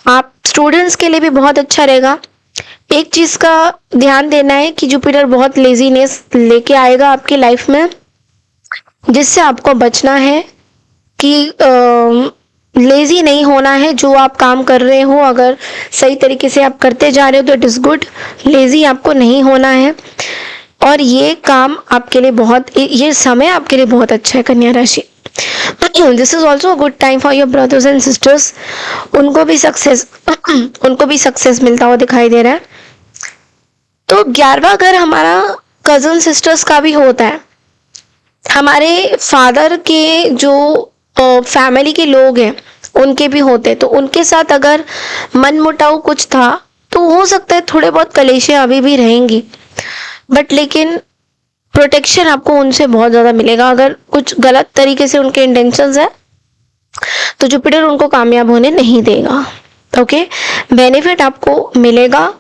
आप स्टूडेंट्स के लिए भी बहुत अच्छा रहेगा। एक चीज़ का ध्यान देना है कि जुपिटर बहुत लेजीनेस लेके आएगा आपकी लाइफ में, जिससे आपको बचना है कि लेजी नहीं होना है। जो आप काम कर रहे हो अगर सही तरीके से आप करते जा रहे हो तो इट इज़ गुड, लेजी आपको नहीं होना है। और ये काम आपके लिए बहुत, ये समय आपके लिए बहुत अच्छा है कन्या राशि। This is also a good time for your brothers and sisters, उनको भी सक्सेस मिलता हुआ दिखाई दे रहा है। तो 11वां घर हमारा कजन सिस्टर्स का भी होता है, हमारे फादर के जो फैमिली के लोग हैं उनके भी होते, तो उनके साथ अगर मन मुटाव कुछ था तो हो सकता है थोड़े बहुत कलेशियां अभी भी रहेंगी, बट लेकिन प्रोटेक्शन आपको उनसे बहुत ज़्यादा मिलेगा। अगर कुछ गलत तरीके से उनके इंटेंशंस है तो जुपिटर उनको कामयाब होने नहीं देगा। ओके, बेनिफिट आपको मिलेगा।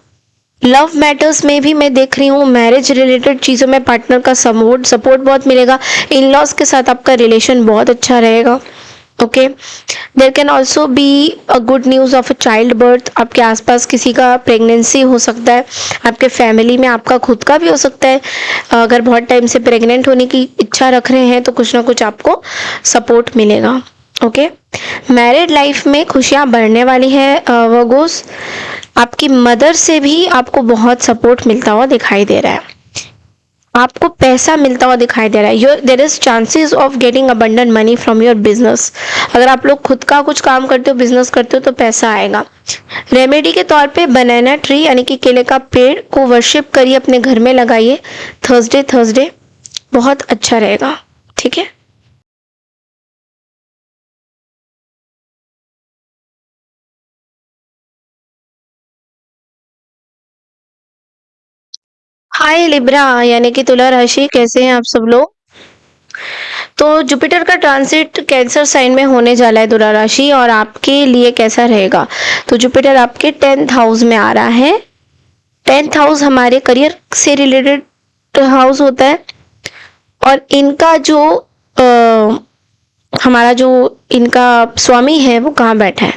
लव मैटर्स में भी मैं देख रही हूँ, मैरिज रिलेटेड चीज़ों में पार्टनर का सपोर्ट बहुत मिलेगा। इन लॉज के साथ आपका रिलेशन बहुत अच्छा रहेगा। Okay, there can also be a good news of a child birth, आपके आसपास किसी का प्रेगनेंसी हो सकता है, आपके फैमिली में आपका खुद का भी हो सकता है। अगर बहुत टाइम से प्रेग्नेंट होने की इच्छा रख रहे हैं तो कुछ ना कुछ आपको सपोर्ट मिलेगा। ओके, मैरिड लाइफ में खुशियाँ बढ़ने वाली है वर्गोस, आपकी मदर से भी आपको बहुत सपोर्ट मिलता हुआ दिखाई दे रहा है, आपको पैसा मिलता हुआ दिखाई दे रहा है। There is chances of getting abundant money from your business. अगर आप लोग खुद का कुछ काम करते हो, बिजनेस करते हो तो पैसा आएगा। रेमेडी के तौर पे बनाना ट्री यानी कि केले का पेड़ को वर्शिप करिए, अपने घर में लगाइए थर्सडे बहुत अच्छा रहेगा। ठीक है, हाय लिब्रा यानी कि तुला राशि, कैसे हैं आप सब लोग। तो जुपिटर का ट्रांसिट कैंसर साइन में होने जा रहा है तुला राशि, और आपके लिए कैसा रहेगा। तो जुपिटर आपके 10th हाउस में आ रहा है। 10th हाउस हमारे करियर से रिलेटेड हाउस होता है और इनका जो हमारा जो इनका स्वामी है वो कहाँ बैठा है,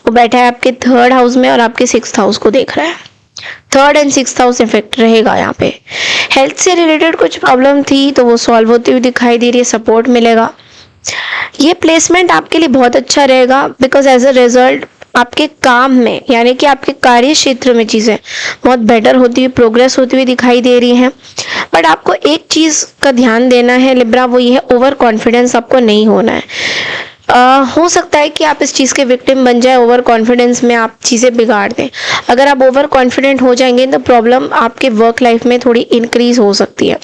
वो बैठा है आपके 3rd हाउस में और आपके 6th हाउस को देख रहा है। 3rd and 6th house effect रहेगा यहाँ पे। हेल्थ से रिलेटेड कुछ प्रॉब्लम थी तो वो सॉल्व होती हुई दिखाई दे रही है, सपोर्ट मिलेगा। ये प्लेसमेंट आपके लिए बहुत अच्छा रहेगा बिकॉज एज अ रिजल्ट आपके काम में यानी कि आपके कार्य क्षेत्र में चीज़ें बहुत बेटर होती हुई, प्रोग्रेस होती हुई दिखाई दे रही हैं। बट आपको एक चीज़ का ध्यान देना है लिब्रा, वो ये है ओवर कॉन्फिडेंस आपको नहीं होना है। हो सकता है कि आप इस चीज़ के विक्टिम बन जाए, ओवर कॉन्फिडेंस में आप चीज़ें बिगाड़ दें। अगर आप ओवर कॉन्फिडेंट हो जाएंगे तो प्रॉब्लम आपके वर्क लाइफ में थोड़ी इंक्रीज हो सकती है।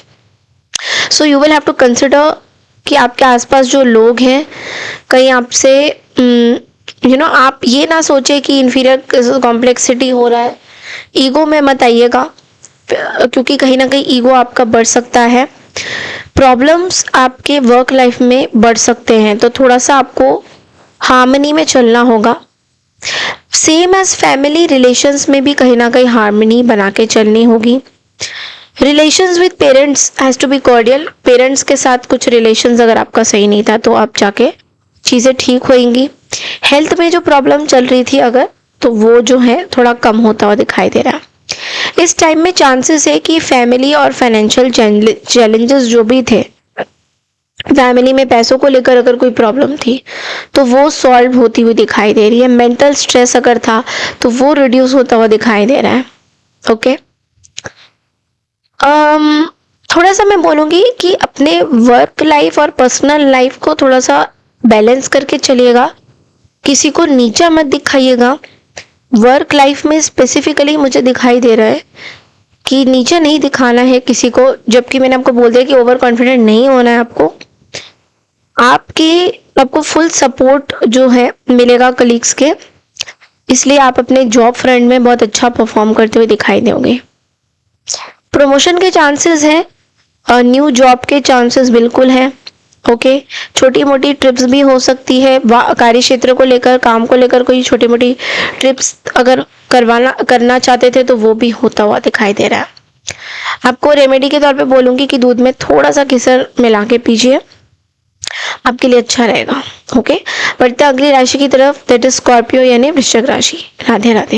So you will have to consider कि आपके आसपास जो लोग हैं कहीं आपसे आप ये ना सोचे कि इन्फीरियर कॉम्प्लेक्सिटी हो रहा है। ईगो में मत आइएगा क्योंकि कहीं ना कहीं ईगो आपका बढ़ सकता है, प्रॉब्लम्स आपके वर्क लाइफ में बढ़ सकते हैं, तो थोड़ा सा आपको हार्मनी में चलना होगा। सेम एज फैमिली रिलेशंस में भी कहीं ना कहीं हार्मनी बना के चलनी होगी। Relations with parents has to be cordial. Parents के साथ कुछ रिलेशंस अगर आपका सही नहीं था तो आप जाके चीज़ें ठीक होएंगी। हेल्थ में जो प्रॉब्लम चल रही थी अगर, तो वो जो है थोड़ा कम होता हुआ दिखाई दे रहा है। इस टाइम में चांसेस है कि फैमिली और फाइनेंशियल चैलेंजेस जो भी थे, फैमिली में पैसों को लेकर अगर कोई प्रॉब्लम थी तो वो सॉल्व होती हुई दिखाई दे रही है। मेंटल स्ट्रेस अगर था तो वो रिड्यूस होता हुआ दिखाई दे रहा है। ओके थोड़ा सा मैं बोलूँगी कि अपने वर्क लाइफ और पर्सनल लाइफ को थोड़ा सा बैलेंस करके चलिएगा, किसी को नीचा मत दिखाइएगा। वर्क लाइफ में स्पेसिफिकली मुझे दिखाई दे रहा है कि नीचे नहीं दिखाना है किसी को, जबकि मैंने आपको बोल दिया कि ओवर कॉन्फिडेंट नहीं होना है आपको। आपको फुल सपोर्ट जो है मिलेगा कलीग्स के, इसलिए आप अपने जॉब फ्रंट में बहुत अच्छा परफॉर्म करते हुए दिखाई दोगे। प्रमोशन के चांसेस हैं, न्यू जॉब के चांसेस बिल्कुल हैं। ओके छोटी मोटी ट्रिप्स भी हो सकती है, कार्य क्षेत्र को लेकर, काम को लेकर कोई छोटी मोटी ट्रिप्स अगर करना चाहते थे तो वो भी होता हुआ दिखाई दे रहा है। आपको रेमेडी के तौर पे बोलूँगी कि दूध में थोड़ा सा केसर मिला के पीजिए, आपके लिए अच्छा रहेगा। ओके बढ़ते अगली राशि की तरफ, दैट इज स्कॉर्पियो यानी वृश्चिक राशि। राधे राधे।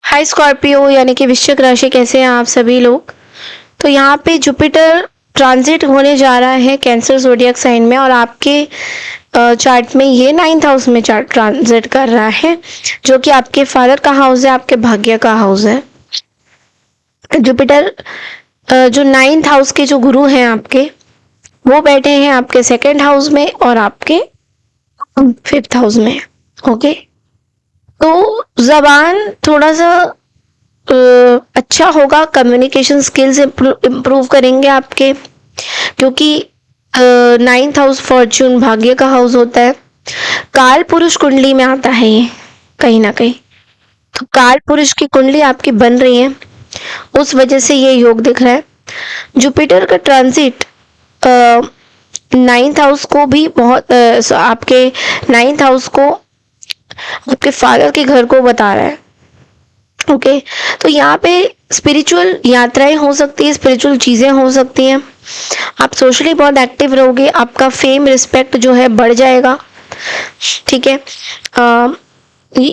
हाय स्कॉर्पियो यानी कि वृश्चिक राशि, कैसे हैं आप सभी लोग। तो यहाँ पे जुपिटर ट्रांजिट होने जा रहा है कैंसर ज़ोडिएक साइन में, और आपके चार्ट में ये 9th हाउस में चार्ट ट्रांजिट कर रहा है, जो कि आपके फादर का हाउस है, आपके भाग्य का हाउस है। जुपिटर जो 9th हाउस के जो गुरु हैं आपके, वो बैठे हैं आपके 2nd हाउस में और आपके 5th हाउस में। ओके तो जबान थोड़ा सा अच्छा होगा, कम्युनिकेशन स्किल्स इम्प्रूव करेंगे आपके, क्योंकि 9th हाउस फॉर्च्यून भाग्य का हाउस होता है। काल पुरुष कुंडली में आता है ये कहीं ना कहीं, तो काल पुरुष की कुंडली आपकी बन रही है, उस वजह से ये योग दिख रहा है। जुपिटर का ट्रांजिट 9th हाउस को भी बहुत आपके 9th हाउस को आपके फादर के घर को बता रहा है। ओके तो यहाँ पे स्पिरिचुअल यात्राएं हो सकती है, स्पिरिचुअल चीज़ें हो सकती हैं, आप सोशली बहुत एक्टिव रहोगे, आपका फेम रिस्पेक्ट जो है बढ़ जाएगा। ठीक है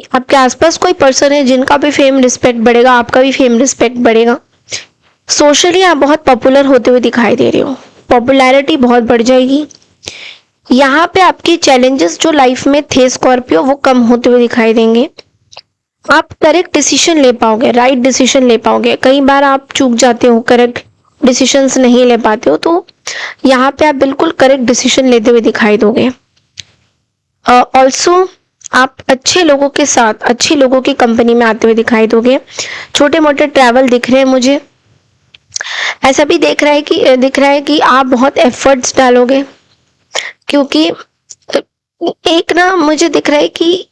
आपके आसपास कोई पर्सन है जिनका भी फेम रिस्पेक्ट बढ़ेगा, आपका भी फेम रिस्पेक्ट बढ़ेगा। सोशली आप बहुत पॉपुलर होते हुए दिखाई दे रहे हो, पॉपुलैरिटी बहुत बढ़ जाएगी। यहाँ पे आपके चैलेंजेस जो लाइफ में थे स्कॉर्पियो, वो कम होते हुए दिखाई देंगे। आप करेक्ट डिसीजन ले पाओगे, राइट डिसीजन ले पाओगे। कई बार आप चूक जाते हो, करेक्ट डिसीजंस नहीं ले पाते हो, तो यहाँ पे आप बिल्कुल करेक्ट डिसीजन लेते हुए दिखाई दोगे। ऑल्सो आप अच्छे लोगों के साथ, अच्छी लोगों की कंपनी में आते हुए दिखाई दोगे। छोटे मोटे ट्रैवल दिख रहे हैं मुझे, ऐसा भी दिख रहा है कि आप बहुत एफर्ट्स डालोगे, क्योंकि एक ना मुझे दिख रहा है कि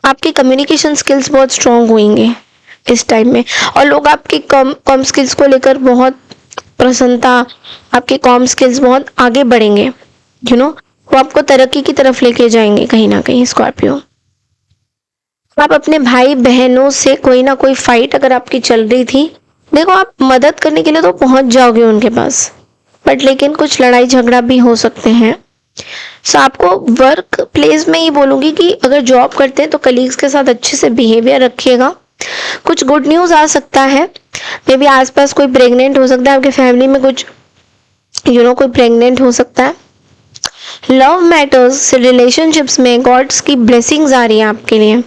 आपकी कम्युनिकेशन स्किल्स बहुत स्ट्रांग होंगे इस टाइम में, और लोग आपकी कॉम स्किल्स को लेकर बहुत प्रसन्नता, आपके कॉम स्किल्स बहुत आगे बढ़ेंगे। वो आपको तरक्की की तरफ लेके जाएंगे कहीं ना कहीं स्कॉर्पियो। आप अपने भाई बहनों से कोई ना कोई फाइट अगर आपकी चल रही थी, देखो आप मदद करने के लिए तो पहुंच जाओगे उनके पास, बट लेकिन कुछ लड़ाई झगड़ा भी हो सकते हैं। सो आपको वर्क प्लेस में ये बोलूँगी कि अगर जॉब करते हैं तो कलीग्स के साथ अच्छे से बिहेवियर रखिएगा। कुछ गुड न्यूज़ आ सकता है, मे बी आसपास कोई प्रेग्नेंट हो सकता है, आपके फैमिली में कुछ कोई प्रेग्नेंट हो सकता है। लव मैटर्स, रिलेशनशिप्स में गॉड्स की ब्लेसिंग्स आ रही है आपके लिए,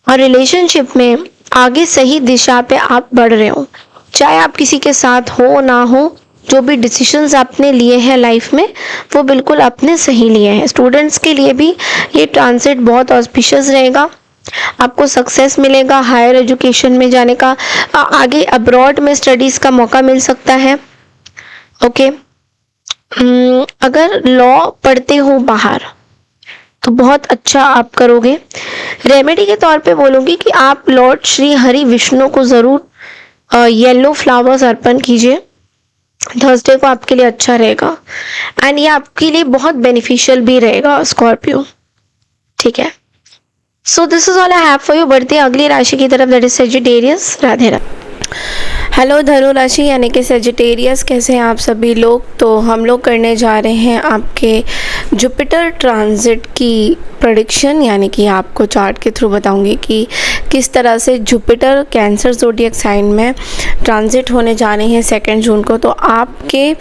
और रिलेशनशिप में आगे सही दिशा पे आप बढ़ रहे हो। चाहे आप किसी के साथ हो ना हो, जो भी डिसीजंस आपने लिए हैं लाइफ में वो बिल्कुल आपने सही लिए हैं। स्टूडेंट्स के लिए भी ये ट्रांजिट बहुत ऑस्पिशियस रहेगा, आपको सक्सेस मिलेगा, हायर एजुकेशन में जाने का, आगे अब्रॉड में स्टडीज़ का मौका मिल सकता है। ओके, अगर लॉ पढ़ते हो बाहर तो बहुत अच्छा आप करोगे। रेमेडी के तौर पे बोलूँगी कि आप लॉर्ड श्री हरि विष्णु को ज़रूर येलो फ्लावर्स अर्पण कीजिए। थर्सडे को आपके लिए अच्छा रहेगा, एंड ये आपके लिए बहुत बेनिफिशियल भी रहेगा स्कॉर्पियो। ठीक है, सो this is all I have for you. बढ़ते हैं अगली राशि की तरफ, that is Sagittarius. Radhe Radhe. Hello धनु राशि यानी कि सेजिटेरियस, कैसे हैं आप सभी लोग। तो हम लोग करने जा रहे हैं आपके जुपिटर ट्रांजिट की प्रेडिक्शन, यानी कि आपको चार्ट के थ्रू बताऊंगी कि किस तरह से जुपिटर कैंसर ज़ोडिएक साइन में ट्रांजिट होने जा रहे हैं 2 जून को। तो आपके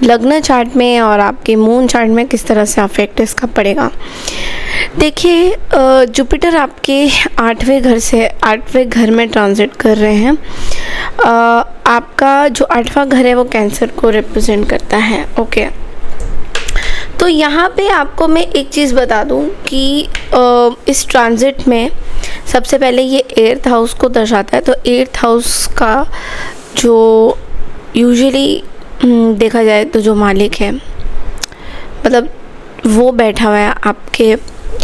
लग्न चार्ट में और आपके मून चार्ट में किस तरह से अफेक्ट इसका पड़ेगा। देखिए, जुपिटर आपके 8वें घर में ट्रांजिट कर रहे हैं। आपका जो 8वां घर है वो कैंसर को रिप्रेजेंट करता है। ओके, तो यहाँ पे आपको मैं एक चीज़ बता दूँ कि इस ट्रांजिट में सबसे पहले ये 8th हाउस को दर्शाता है। तो 8th हाउस का जो यूजुअली देखा जाए तो जो मालिक है, मतलब वो बैठा हुआ है आपके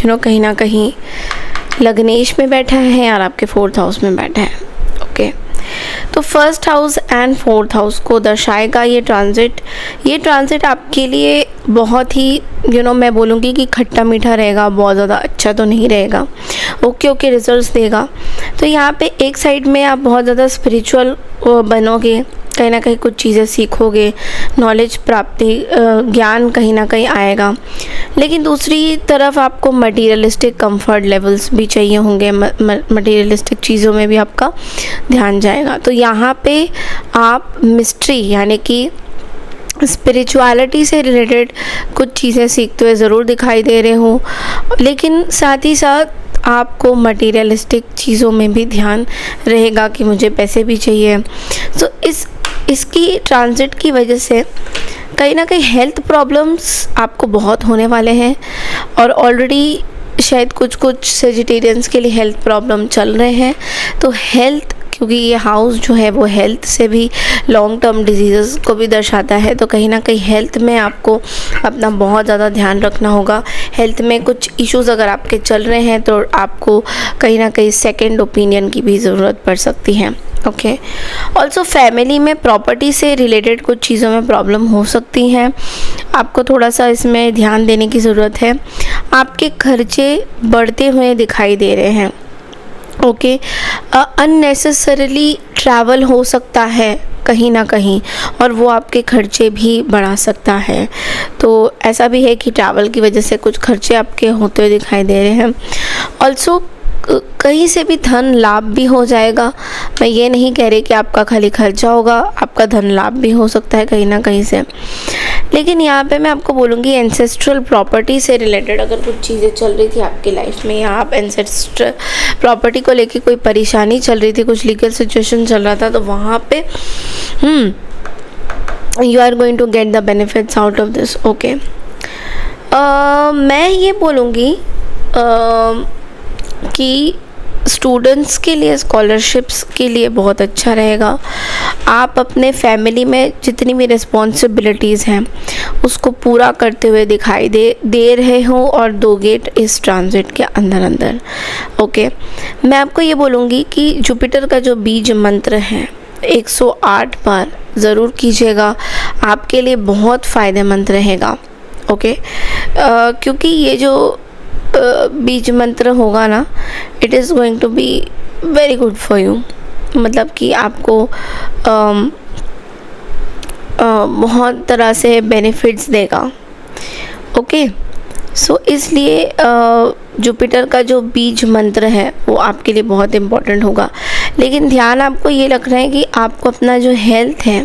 कहीं ना कहीं लग्नेश में बैठा है और आपके 4th हाउस में बैठा है। ओके, तो 1st house and 4th house को दर्शाएगा ये ट्रांजिट आपके लिए बहुत ही मैं बोलूँगी कि खट्टा मीठा रहेगा, बहुत ज़्यादा अच्छा तो नहीं रहेगा। ओके रिजल्ट्स देगा। तो यहाँ पे एक साइड में आप बहुत ज़्यादा स्पिरिचुअल बनोगे, कहीं ना कहीं कुछ चीज़ें सीखोगे, नॉलेज प्राप्ति, ज्ञान कहीं ना कहीं आएगा। लेकिन दूसरी तरफ आपको मटेरियलिस्टिक कंफर्ट लेवल्स भी चाहिए होंगे, मटेरियलिस्टिक चीज़ों में भी आपका ध्यान जाएगा। तो यहाँ पे आप मिस्ट्री यानी कि स्पिरिचुअलिटी से रिलेटेड कुछ चीज़ें सीखते हुए ज़रूर दिखाई दे रहे हो, लेकिन साथ ही साथ आपको मटेरियलिस्टिक चीज़ों में भी ध्यान रहेगा कि मुझे पैसे भी चाहिए। तो इसकी ट्रांजिट की वजह से कहीं ना कहीं हेल्थ प्रॉब्लम्स आपको बहुत होने वाले हैं, और ऑलरेडी शायद कुछ सेजिटेरियंस के लिए हेल्थ प्रॉब्लम चल रहे हैं। तो हेल्थ, क्योंकि ये हाउस जो है वो हेल्थ से भी लॉन्ग टर्म डिजीज़ को भी दर्शाता है, तो कहीं ना कहीं हेल्थ में आपको अपना बहुत ज़्यादा ध्यान रखना होगा। हेल्थ में कुछ इश्यूज़ अगर आपके चल रहे हैं तो आपको कहीं ना कहीं सेकंड ओपिनियन की भी ज़रूरत पड़ सकती है। ओके, ऑल्सो फैमिली में प्रॉपर्टी से रिलेटेड कुछ चीज़ों में प्रॉब्लम हो सकती हैं, आपको थोड़ा सा इसमें ध्यान देने की ज़रूरत है। आपके खर्चे बढ़ते हुए दिखाई दे रहे हैं। ओके, अननेसेसरीली ट्रैवल हो सकता है कहीं ना कहीं, और वो आपके खर्चे भी बढ़ा सकता है। तो ऐसा भी है कि ट्रैवल की वजह से कुछ खर्चे आपके होते हुए दिखाई दे रहे हैं। ऑल्सो कहीं से भी धन लाभ भी हो जाएगा। मैं ये नहीं कह रही कि आपका खाली खर्चा होगा, आपका धन लाभ भी हो सकता है कहीं ना कहीं से। लेकिन यहाँ पे मैं आपको बोलूँगी एंसेस्ट्रल प्रॉपर्टी से रिलेटेड अगर कुछ चीज़ें चल रही थी आपकी लाइफ में, या आप एंसेस्ट्रल प्रॉपर्टी को लेके कोई परेशानी चल रही थी, कुछ लीगल सिचुएशन चल रहा था, तो वहाँ पे you are going to get the benefits out of this. Okay, मैं ये बोलूँगी कि स्टूडेंट्स के लिए, स्कॉलरशिप्स के लिए बहुत अच्छा रहेगा। आप अपने फैमिली में जितनी भी रिस्पॉन्सिबिलिटीज़ हैं उसको पूरा करते हुए दिखाई दे रहे हो, और दोगे इस ट्रांजिट के अंदर। ओके, मैं आपको ये बोलूँगी कि जुपिटर का जो बीज मंत्र है 108 बार ज़रूर कीजिएगा, आपके लिए बहुत फ़ायदेमंद रहेगा। ओके, क्योंकि ये जो बीज मंत्र होगा ना, it is going to be very good for you, मतलब कि आपको बहुत तरह से बेनिफिट्स देगा। ओके। सो इसलिए जुपिटर का जो बीज मंत्र है वो आपके लिए बहुत इम्पोर्टेंट होगा। लेकिन ध्यान आपको ये रखना है कि आपको अपना जो हेल्थ है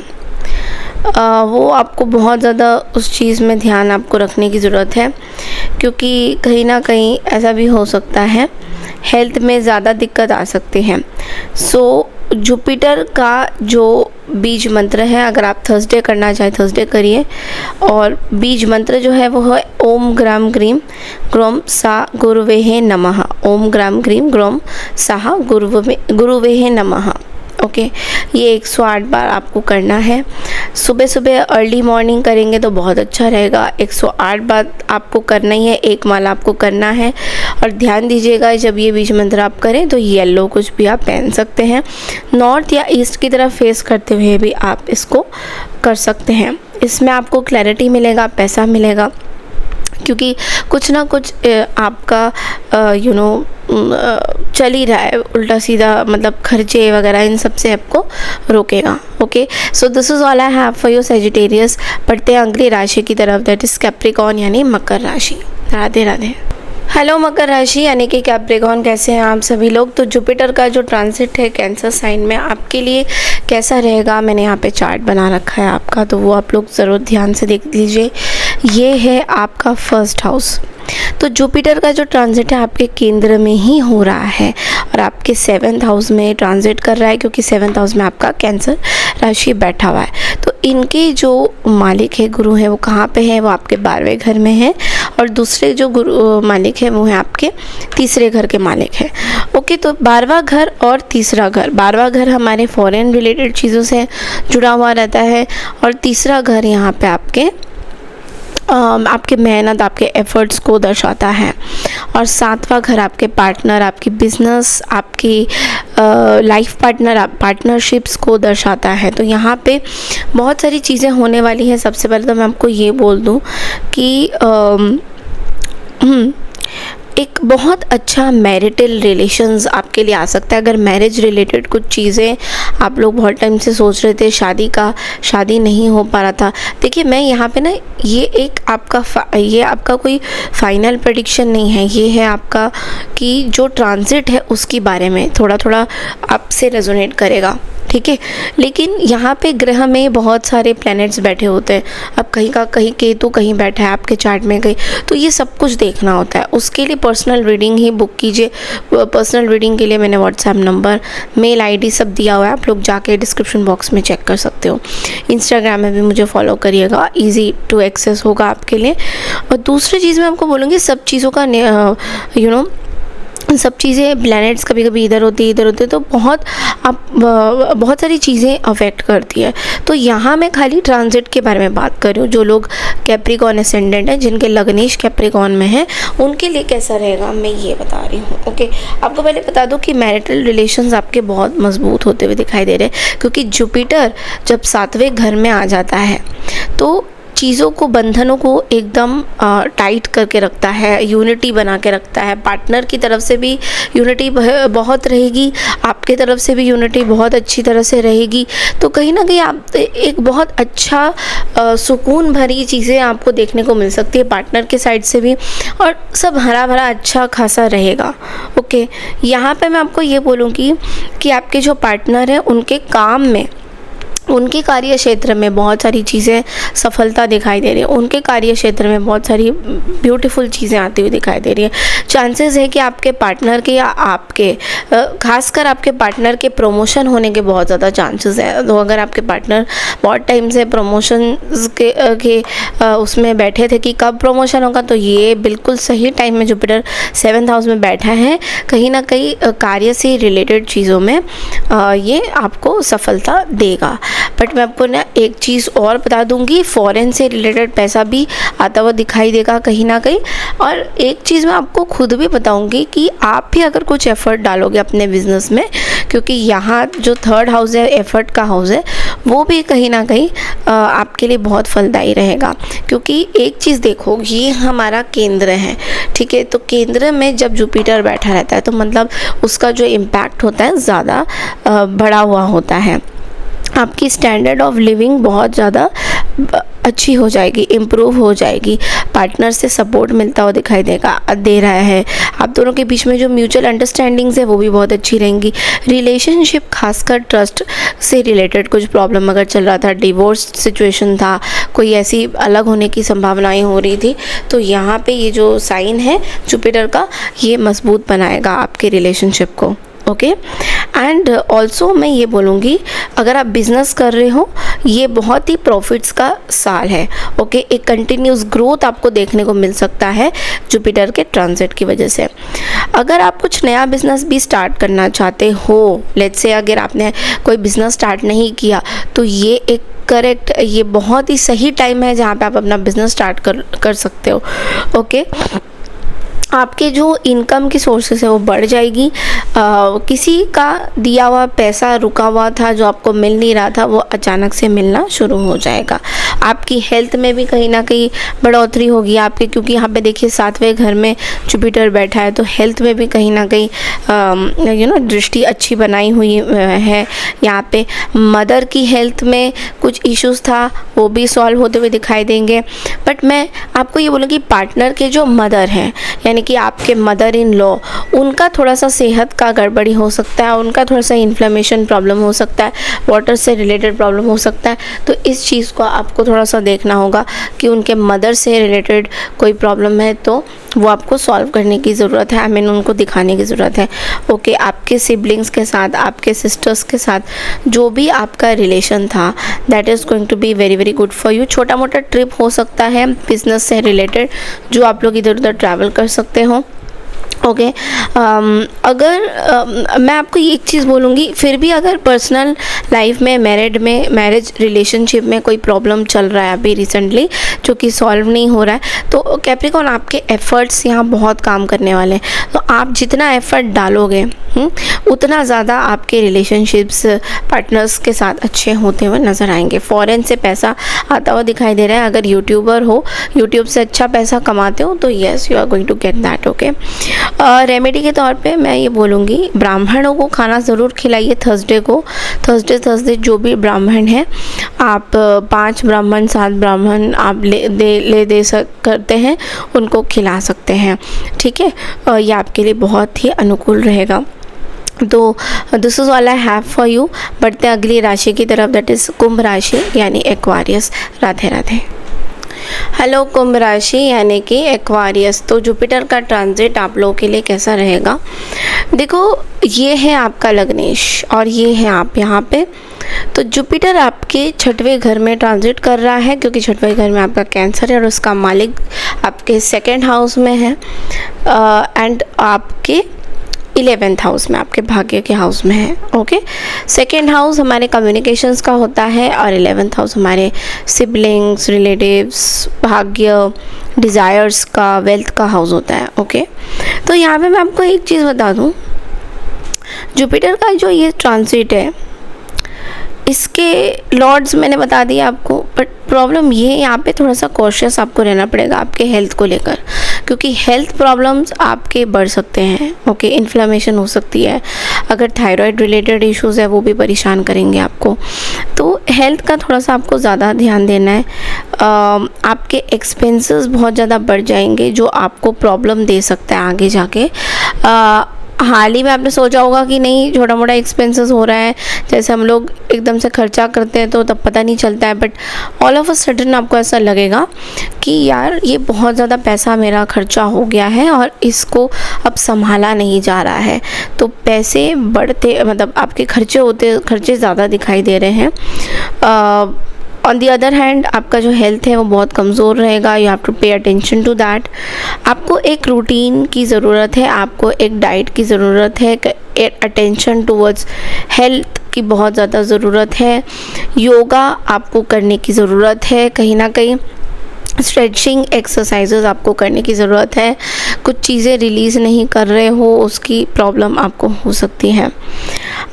वो आपको बहुत ज़्यादा उस चीज़ में ध्यान आपको रखने की ज़रूरत है, क्योंकि कहीं ना कहीं ऐसा भी हो सकता है हेल्थ में ज़्यादा दिक्कत आ सकती है। सो जुपिटर का जो बीज मंत्र है, अगर आप थर्सडे करना चाहें थर्सडे करिए, और बीज मंत्र जो है वो है ओम ग्राम ग्रीम ग्रोम सा गुरुवेहे नमः। ओम ग्राम ग्रीम ग्रोम साह गुरुवेहे नमः। ओके, ये 108 बार आपको करना है। सुबह सुबह अर्ली मॉर्निंग करेंगे तो बहुत अच्छा रहेगा। 108 बार आपको करना ही है, एक माला आपको करना है। और ध्यान दीजिएगा जब ये बीज मंत्र आप करें तो येलो कुछ भी आप पहन सकते हैं। नॉर्थ या ईस्ट की तरफ फेस करते हुए भी आप इसको कर सकते हैं। इसमें आपको क्लैरिटी मिलेगा, पैसा मिलेगा, क्योंकि कुछ ना कुछ आपका चल ही रहा है उल्टा सीधा, मतलब खर्चे वगैरह इन सब से आपको रोकेगा। Okay, so this is all I have for your Sagittarius. पढ़ते हैं अगली राशि की तरफ, दैट इज़ कैप्रिकॉर्न यानी मकर राशि। राधे राधे। हेलो मकर राशि यानी कि कैप्रिकॉर्न, कैसे हैं आप सभी लोग। तो जुपिटर का जो ट्रांसिट है कैंसर साइन में आपके लिए कैसा रहेगा, मैंने यहाँ पे चार्ट बना रखा है आपका, तो वो आप लोग ज़रूर ध्यान से देख लीजिए। ये है आपका फर्स्ट हाउस। तो जुपिटर का जो ट्रांजिट है आपके केंद्र में ही हो रहा है और आपके 7th हाउस में ट्रांजिट कर रहा है, क्योंकि 7th हाउस में आपका कैंसर राशि बैठा हुआ है। तो इनके जो मालिक है गुरु है वो कहाँ पे है, वो आपके 12वें घर में है, और दूसरे जो गुरु मालिक है वो है आपके तीसरे घर के मालिक है। ओके, तो 12वां घर और तीसरा घर, 12वां घर हमारे फॉरेन रिलेटेड चीज़ों से जुड़ा हुआ रहता है, और तीसरा घर यहाँ पे आपके मेहनत, आपके एफर्ट्स को दर्शाता है, और 7वां घर आपके पार्टनर, आपकी बिजनेस, आपकी लाइफ पार्टनर, पार्टनरशिप्स को दर्शाता है। तो यहाँ पे बहुत सारी चीज़ें होने वाली हैं। सबसे पहले तो मैं आपको ये बोल दूँ कि एक बहुत अच्छा मैरिटल रिलेशंस आपके लिए आ सकता है। अगर मैरिज रिलेटेड कुछ चीज़ें आप लोग बहुत टाइम से सोच रहे थे, शादी नहीं हो पा रहा था। देखिए मैं यहाँ पे ना, ये आपका कोई फाइनल प्रेडिक्शन नहीं है, ये है आपका कि जो ट्रांजिट है उसके बारे में थोड़ा थोड़ा आपसे रेजोनेट करेगा, ठीक है। लेकिन यहाँ पे ग्रह में बहुत सारे प्लैनेट्स बैठे होते हैं। अब कहीं केतु कहीं बैठा है आपके चार्ट में कहीं, तो ये सब कुछ देखना होता है। उसके लिए पर्सनल रीडिंग ही बुक कीजिए। पर्सनल रीडिंग के लिए मैंने व्हाट्सएप नंबर, मेल आईडी सब दिया हुआ है, आप लोग जाके डिस्क्रिप्शन बॉक्स में चेक कर सकते हो। इंस्टाग्राम में भी मुझे फॉलो करिएगा, ईजी टू एक्सेस होगा आपके लिए। और दूसरी चीज़ मैं आपको बोलूँगी, सब चीज़ों का सब चीज़ें प्लैनेट्स कभी कभी इधर होती है, तो बहुत सारी चीज़ें अफेक्ट करती है। तो यहाँ मैं खाली ट्रांजिट के बारे में बात कर रही हूँ। जो लोग कैप्रिकॉर्न एसेंडेंट हैं, जिनके लग्नेश कैप्रिकॉर्न में है, उनके लिए कैसा रहेगा मैं ये बता रही हूँ। ओके, आपको पहले बता दूँ कि मैरिटल रिलेशंस आपके बहुत मजबूत होते हुए दिखाई दे रहे हैं, क्योंकि जुपिटर जब 7वें घर में आ जाता है तो चीज़ों को, बंधनों को एकदम टाइट करके रखता है, यूनिटी बना के रखता है। पार्टनर की तरफ से भी यूनिटी बहुत रहेगी, आपके तरफ से भी यूनिटी बहुत अच्छी तरह से रहेगी। तो कहीं ना कहीं आप एक बहुत अच्छा सुकून भरी चीज़ें आपको देखने को मिल सकती है पार्टनर के साइड से भी, और सब हरा भरा अच्छा खासा रहेगा। ओके, यहाँ पे मैं आपको ये बोलूँगी कि आपके जो पार्टनर हैं उनके काम में, उनके कार्य क्षेत्र में बहुत सारी चीज़ें सफलता दिखाई दे रही है। उनके कार्य क्षेत्र में बहुत सारी ब्यूटीफुल चीज़ें आती हुई दिखाई दे रही है। चांसेस है कि आपके पार्टनर के या आपके खासकर आपके पार्टनर के प्रमोशन होने के बहुत ज़्यादा चांसेस है। तो अगर आपके पार्टनर बहुत टाइम से प्रमोशन के उसमें बैठे थे कि कब प्रमोशन होगा, तो ये बिल्कुल सही टाइम में जुपिटर 7th हाउस में बैठा है। कहीं ना कहीं कार्य से रिलेटेड चीज़ों में ये आपको सफलता देगा। बट मैं आपको ना एक चीज़ और बता दूंगी, फॉरेन से रिलेटेड पैसा भी आता हुआ दिखाई देगा कहीं ना कहीं। और एक चीज़ मैं आपको खुद भी बताऊंगी कि आप भी अगर कुछ एफर्ट डालोगे अपने बिजनेस में, क्योंकि यहाँ जो 3rd हाउस है, एफर्ट का हाउस है, वो भी कहीं ना कहीं आपके लिए बहुत फलदायी रहेगा। क्योंकि एक चीज़ देखो, ये हमारा केंद्र है, ठीक है। तो केंद्र में जब जुपिटर बैठा रहता है तो मतलब उसका जो इम्पैक्ट होता है ज़्यादा बढ़ा हुआ होता है। आपकी स्टैंडर्ड ऑफ लिविंग बहुत ज़्यादा अच्छी हो जाएगी, इम्प्रूव हो जाएगी। पार्टनर से सपोर्ट मिलता हुआ दिखाई दे रहा है। आप दोनों के बीच में जो म्यूचुअल अंडरस्टैंडिंग्स है वो भी बहुत अच्छी रहेंगी। रिलेशनशिप खासकर ट्रस्ट से रिलेटेड कुछ प्रॉब्लम अगर चल रहा था, डिवोर्स सिचुएशन था, कोई ऐसी अलग होने की संभावनाएं हो रही थी, तो यहाँ पे ये जो साइन है जुपिटर का, ये मजबूत बनाएगा आपके रिलेशनशिप को। ओके, एंड ऑल्सो मैं ये बोलूँगी, अगर आप बिज़नेस कर रहे हो, ये बहुत ही प्रॉफिट्स का साल है। ओके, एक कंटिन्यूस ग्रोथ आपको देखने को मिल सकता है जुपिटर के ट्रांजिट की वजह से। अगर आप कुछ नया बिज़नेस भी स्टार्ट करना चाहते हो, लेट्स से अगर आपने कोई बिज़नेस स्टार्ट नहीं किया, तो ये एक ये बहुत ही सही टाइम है जहाँ पे आप अपना बिज़नेस स्टार्ट कर सकते हो। ओके, आपके जो इनकम की सोर्सेस है वो बढ़ जाएगी। किसी का दिया हुआ पैसा रुका हुआ था जो आपको मिल नहीं रहा था, वो अचानक से मिलना शुरू हो जाएगा। आपकी हेल्थ में भी कहीं ना कहीं बढ़ोतरी होगी आपके, क्योंकि यहाँ पे देखिए 7वें घर में जुपिटर बैठा है, तो हेल्थ में भी कहीं ना कहीं दृष्टि अच्छी बनाई हुई है। यहाँ पे मदर की हेल्थ में कुछ इश्यूज था, वो भी सॉल्व होते हुए दिखाई देंगे। बट मैं आपको ये बोलूँगी, पार्टनर के जो मदर हैं, यानी कि आपके मदर इन लॉ, उनका थोड़ा सा सेहत का गड़बड़ी हो सकता है, उनका थोड़ा सा इन्फ्लेमेशन प्रॉब्लम हो सकता है, वाटर से रिलेटेड प्रॉब्लम हो सकता है। तो इस चीज़ को आपको थोड़ा सा देखना होगा कि उनके मदर से रिलेटेड कोई प्रॉब्लम है तो वो आपको सॉल्व करने की ज़रूरत है, उनको दिखाने की ज़रूरत है। ओके, आपके सिबलिंग्स के साथ, आपके सिस्टर्स के साथ जो भी आपका रिलेशन था, that is going to be very very good for you. छोटा मोटा ट्रिप हो सकता है बिजनेस से रिलेटेड, जो आप लोग इधर उधर ट्रैवल कर सकते हो। ओके, अगर मैं आपको एक चीज़ बोलूँगी, फिर भी अगर पर्सनल लाइफ में, मैरिज रिलेशनशिप में कोई प्रॉब्लम चल रहा है अभी रिसेंटली जो कि सॉल्व नहीं हो रहा है, तो कैप्रिकॉर्न आपके एफ़र्ट्स यहाँ बहुत काम करने वाले हैं। तो आप जितना एफ़र्ट डालोगे उतना ज़्यादा आपके रिलेशनशिप्स पार्टनर्स के साथ अच्छे होते हुए नज़र आएंगे। फॉरेन से पैसा आता हुआ दिखाई दे रहा है। अगर यूट्यूबर हो, यूट्यूब से अच्छा पैसा कमाते हो, तो yes, you are going to get that. Okay, remedy के तौर पे मैं ये बोलूँगी, ब्राह्मणों को खाना ज़रूर खिलाइए थर्सडे को। थर्सडे जो भी ब्राह्मण है, आप 5 ब्राह्मण 7 ब्राह्मण आप करते हैं, उनको खिला सकते हैं। ठीक है, ये आपके लिए बहुत ही अनुकूल रहेगा। तो this is all I have for you. बढ़ते अगली राशि की तरफ, दैट इज़ कुंभ राशि यानी एक्वारियस। राधे राधे। हेलो कुंभ राशि यानी कि एक्वारियस। तो जुपिटर का ट्रांजिट आप लोगों के लिए कैसा रहेगा? देखो, ये है आपका लग्नेश और ये है आप यहाँ पे। तो जुपिटर आपके 6वें घर में ट्रांजिट कर रहा है, क्योंकि 6वें घर में आपका कैंसर है और उसका मालिक आपके 2nd हाउस में है, एंड आपके 11th हाउस में, आपके भाग्य के हाउस में है। ओके, 2nd हाउस हमारे कम्युनिकेशंस का होता है और 11th हाउस हमारे सिबलिंग्स, रिलेटिव्स, भाग्य, डिज़ायर्स का, वेल्थ का हाउस होता है। ओके, तो यहाँ पे मैं आपको एक चीज़ बता दूँ, जुपिटर का जो ये ट्रांजिट है, इसके लॉर्ड्स मैंने बता दिया आपको, बट प्रॉब्लम ये है, यहाँ पे थोड़ा सा कॉशियस आपको रहना पड़ेगा आपके हेल्थ को लेकर, क्योंकि हेल्थ प्रॉब्लम्स आपके बढ़ सकते हैं। ओके, इन्फ्लेमेशन हो सकती है, अगर थायराइड रिलेटेड इश्यूज़ है वो भी परेशान करेंगे आपको। तो हेल्थ का थोड़ा सा आपको ज़्यादा ध्यान देना है। आपके एक्सपेंसेस बहुत ज़्यादा बढ़ जाएंगे जो आपको प्रॉब्लम दे सकता है आगे जाके। हाल ही में आपने सोचा होगा कि नहीं, छोटा मोटा एक्सपेंसेस हो रहा है, जैसे हम लोग एकदम से खर्चा करते हैं तो तब पता नहीं चलता है, but all of a sudden आपको ऐसा लगेगा कि यार ये बहुत ज़्यादा पैसा मेरा खर्चा हो गया है और इसको अब संभाला नहीं जा रहा है। तो पैसे बढ़ते, मतलब आपके खर्चे ज़्यादा दिखाई दे रहे हैं। ऑन दी अदर हैंड आपका जो हेल्थ है वो बहुत कमज़ोर रहेगा। You have to pay attention to that. आपको एक रूटीन की ज़रूरत है, आपको एक डाइट की ज़रूरत है, अटेंशन टूवर्ड्स हेल्थ की बहुत ज़्यादा ज़रूरत है। योगा आपको करने की ज़रूरत है। कहीं ना कहीं स्ट्रेचिंग एक्सरसाइजेज आपको करने की ज़रूरत है। कुछ चीज़ें रिलीज़ नहीं कर रहे हो, उसकी प्रॉब्लम आपको हो सकती है।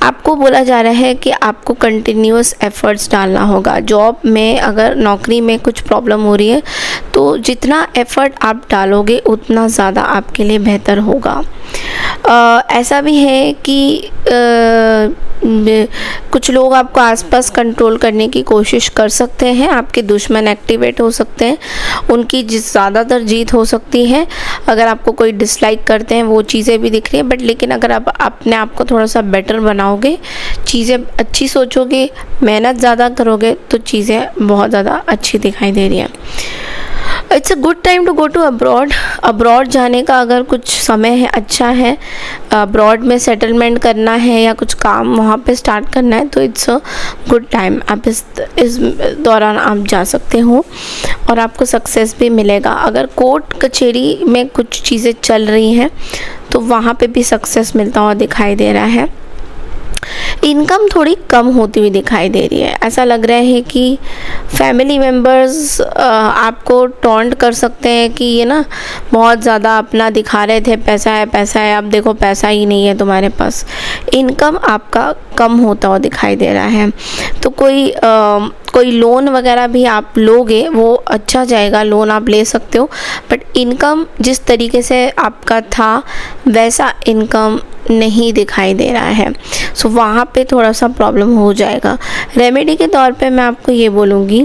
आपको बोला जा रहा है कि आपको कंटिन्यूअस एफ़र्ट्स डालना होगा। जॉब में अगर नौकरी में कुछ प्रॉब्लम हो रही है तो जितना एफ़र्ट आप डालोगे उतना ज़्यादा आपके लिए बेहतर होगा। ऐसा भी है कि कुछ लोग आपको आसपास कंट्रोल करने की कोशिश कर सकते हैं, आपके दुश्मन एक्टिवेट हो सकते हैं, उनकी ज़्यादातर जीत हो सकती है। अगर आपको कोई डिसलाइक करते हैं वो चीज़ें भी दिख रही है, बट लेकिन अगर आप अपने आप को थोड़ा सा बेटर बनाओगे, चीज़ें अच्छी सोचोगे, मेहनत ज़्यादा करोगे तो चीज़ें बहुत ज़्यादा अच्छी दिखाई दे रही हैं। It's a good time to go to abroad. Abroad जाने का अगर कुछ समय है, अच्छा है, अब्रॉड में सेटलमेंट करना है या कुछ काम वहाँ पे स्टार्ट करना है तो इट्स अ गुड टाइम। आप इस दौरान आप जा सकते हो और आपको सक्सेस भी मिलेगा। अगर कोर्ट कचहरी में कुछ चीज़ें चल रही हैं तो वहाँ पे भी सक्सेस मिलता हुआ दिखाई दे रहा है। इनकम थोड़ी कम होती हुई दिखाई दे रही है। ऐसा लग रहा है कि फैमिली मेम्बर्स आपको टॉन्ट कर सकते हैं कि ये ना बहुत ज़्यादा अपना दिखा रहे थे, पैसा है, अब देखो पैसा ही नहीं है तुम्हारे पास। इनकम आपका कम होता हुआ दिखाई दे रहा है। तो कोई लोन वगैरह भी आप लोगे वो अच्छा जाएगा, लोन आप ले सकते हो, बट इनकम जिस तरीके से आपका था वैसा इनकम नहीं दिखाई दे रहा है। सो वहाँ पे थोड़ा सा प्रॉब्लम हो जाएगा। रेमेडी के तौर पे मैं आपको ये बोलूँगी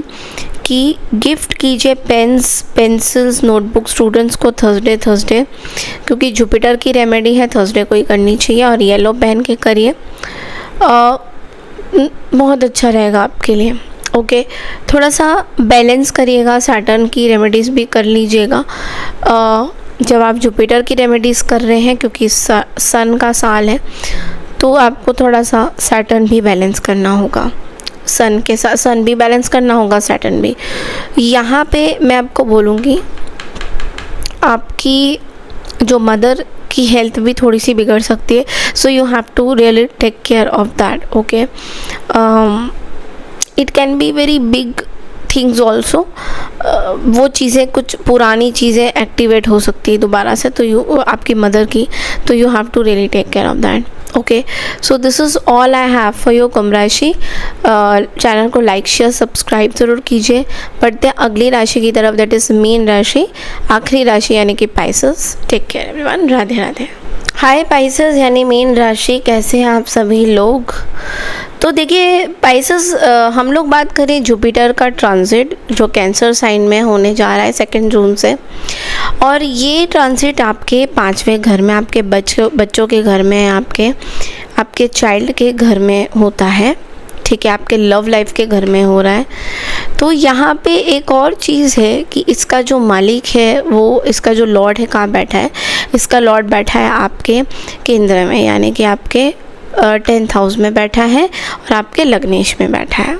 कि गिफ्ट कीजिए पेन्स, पेंसिल्स, नोटबुक स्टूडेंट्स को थर्सडे, क्योंकि जुपिटर की रेमेडी है, थर्सडे को ही करनी चाहिए और येलो पेन के करिए, बहुत अच्छा रहेगा आपके लिए। ओके, थोड़ा सा बैलेंस करिएगा, सैटर्न की रेमेडीज़ भी कर लीजिएगा जब आप जुपिटर की रेमेडीज़ कर रहे हैं, क्योंकि सन का साल है तो आपको थोड़ा सा सैटर्न भी बैलेंस करना होगा। सन के साथ सन भी बैलेंस करना होगा, सैटर्न भी। यहाँ पे मैं आपको बोलूँगी आपकी जो मदर की हेल्थ भी थोड़ी सी बिगड़ सकती है, so you have to really take care of that. Okay, it can be very big things also. वो चीज़ें, कुछ पुरानी चीज़ें एक्टिवेट हो सकती है दोबारा से, तो आपकी मदर की, तो you have to really take care of that. Okay, so this is all I have for your Kumbh rashi. Channel को लाइक शेयर सब्सक्राइब ज़रूर कीजिए। बढ़ते हैं अगली राशि की तरफ, दैट इज़ मीन राशि, आखिरी राशि यानी कि Pisces. Take care everyone, Radhe Radhe. Hi Pisces यानी मीन राशि, कैसे हैं आप सभी लोग। तो देखिए पाइसेस, हम लोग बात करें जुपिटर का ट्रांजिट जो कैंसर साइन में होने जा रहा है 2 जून से, और ये ट्रांजिट आपके 5वें घर में, आपके बच्चों के घर में, आपके चाइल्ड के घर में होता है। ठीक है, आपके लव लाइफ के घर में हो रहा है। तो यहाँ पे एक और चीज़ है कि इसका जो मालिक है, वो इसका जो लॉर्ड है कहाँ बैठा है, इसका लॉर्ड बैठा है आपके केंद्र में, यानी कि आपके 10th हाउस में बैठा है और आपके लग्नेश में बैठा है।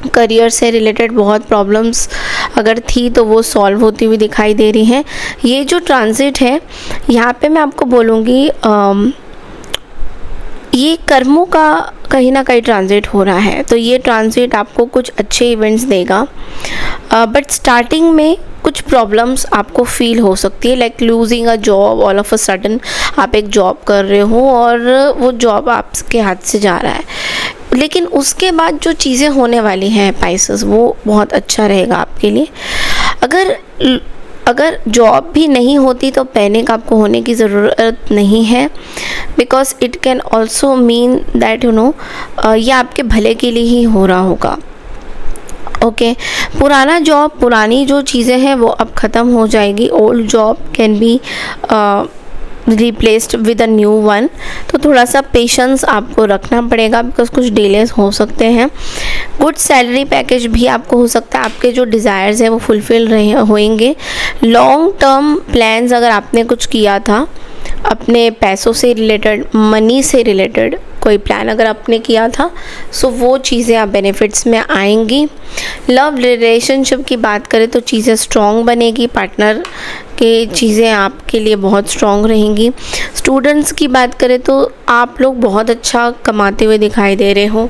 करियर से रिलेटेड बहुत प्रॉब्लम्स अगर थी तो वो सॉल्व होती हुई दिखाई दे रही हैं। ये जो ट्रांजिट है यहाँ पे मैं आपको बोलूँगी ये कर्मों का कहीं ना कहीं ट्रांजिट हो रहा है, तो ये ट्रांजिट आपको कुछ अच्छे इवेंट्स देगा, बट स्टार्टिंग में कुछ प्रॉब्लम्स आपको फील हो सकती है, like losing a job. All of a sudden आप एक जॉब कर रहे हो और वो जॉब आपके हाथ से जा रहा है, लेकिन उसके बाद जो चीज़ें होने वाली हैं पाइसेस, वो बहुत अच्छा रहेगा आपके लिए। अगर जॉब भी नहीं होती तो पैनिक आपको होने की ज़रूरत नहीं है, because it can also mean that ये आपके भले के लिए ही हो रहा होगा। ओके, पुराना जॉब, पुरानी जो चीज़ें हैं वो अब ख़त्म हो जाएगी। Old job can be replaced with a new one. तो थोड़ा सा पेशेंस आपको रखना पड़ेगा, बिकॉज कुछ डिलेज हो सकते हैं। गुड सैलरी पैकेज भी आपको हो सकता है, आपके जो डिज़ायर्स हैं वो फुलफिल होंगे। लॉन्ग टर्म प्लान्स अगर आपने कुछ किया था, अपने पैसों से रिलेटेड, मनी से रिलेटेड कोई प्लान अगर आपने किया था, सो वो चीज़ें आप बेनिफिट्स में आएंगी। लव रिलेशनशिप की बात करें तो चीज़ें स्ट्रॉन्ग बनेगी, पार्टनर के चीज़ें आपके लिए बहुत स्ट्रॉन्ग रहेंगी। स्टूडेंट्स की बात करें तो आप लोग बहुत अच्छा कमाते हुए दिखाई दे रहे हो,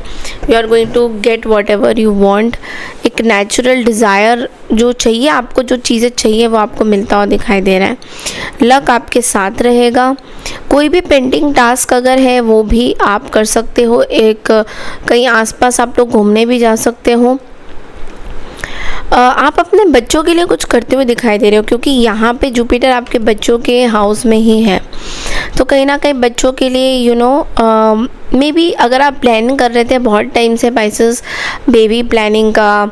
you are going to get whatever you want. एक नेचुरल डिज़ायर जो चाहिए आपको, जो चीज़ें चाहिए वो आपको मिलता हुआ दिखाई दे रहा है। लक आपके साथ रहेगा। कोई भी पेंडिंग टास्क अगर है वो भी आप कर सकते हो। एक कहीं आसपास आप लोग घूमने भी जा सकते हो। आप अपने बच्चों के लिए कुछ करते हुए दिखाई दे रहे हो, क्योंकि यहाँ पे जुपिटर आपके बच्चों के हाउस में ही है। तो कहीं ना कहीं बच्चों के लिए मे बी अगर आप प्लानिंग कर रहे थे बहुत टाइम से पाइसेस, बेबी प्लानिंग का,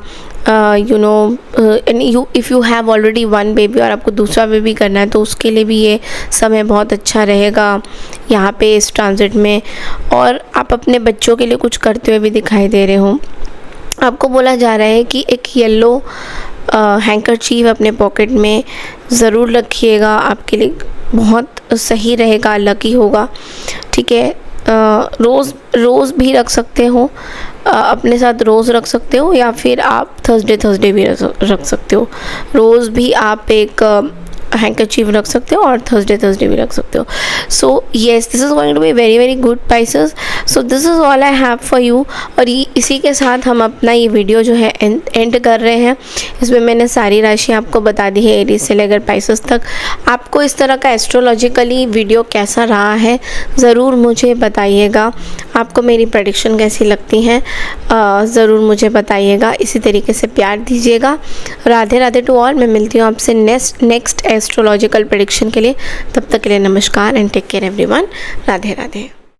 if you have already one baby और आपको दूसरा बेबी करना है तो उसके लिए भी ये समय बहुत अच्छा रहेगा यहाँ पे इस ट्रांजिट में। और आप अपने बच्चों के लिए कुछ करते हुए भी दिखाई दे रहे हो। आपको बोला जा रहा है कि एक येलो हैंकरचीफ अपने पॉकेट में ज़रूर रखिएगा, आपके लिए बहुत सही रहेगा, लकी होगा। ठीक है, रोज़ भी रख सकते हो, अपने साथ रोज़ रख सकते हो, या फिर आप थर्सडे भी रख सकते हो। रोज़ भी आप एक हैंकरचीफ रख सकते हो और थर्सडे भी रख सकते हो। So yes, this is going to be very very good Pisces. So this is all I have for you. और इसी के साथ हम अपना ये वीडियो जो है एंड कर रहे हैं। इसमें मैंने सारी राशि आपको बता दी है, एरीज से लेकर पाइसेस तक। आपको इस तरह का एस्ट्रोलॉजिकली वीडियो कैसा रहा है ज़रूर मुझे बताइएगा। आपको मेरी प्रेडिक्शन कैसी लगती हैं ज़रूर मुझे बताइएगा। इसी तरीके से प्यार दीजिएगा। Radhe Radhe to all. मैं मिलती हूँ आपसे नेक्स्ट एस्ट्रोलॉजिकल प्रेडिक्शन के लिए। तब तक के लिए नमस्कार and take care everyone. Radhe Radhe.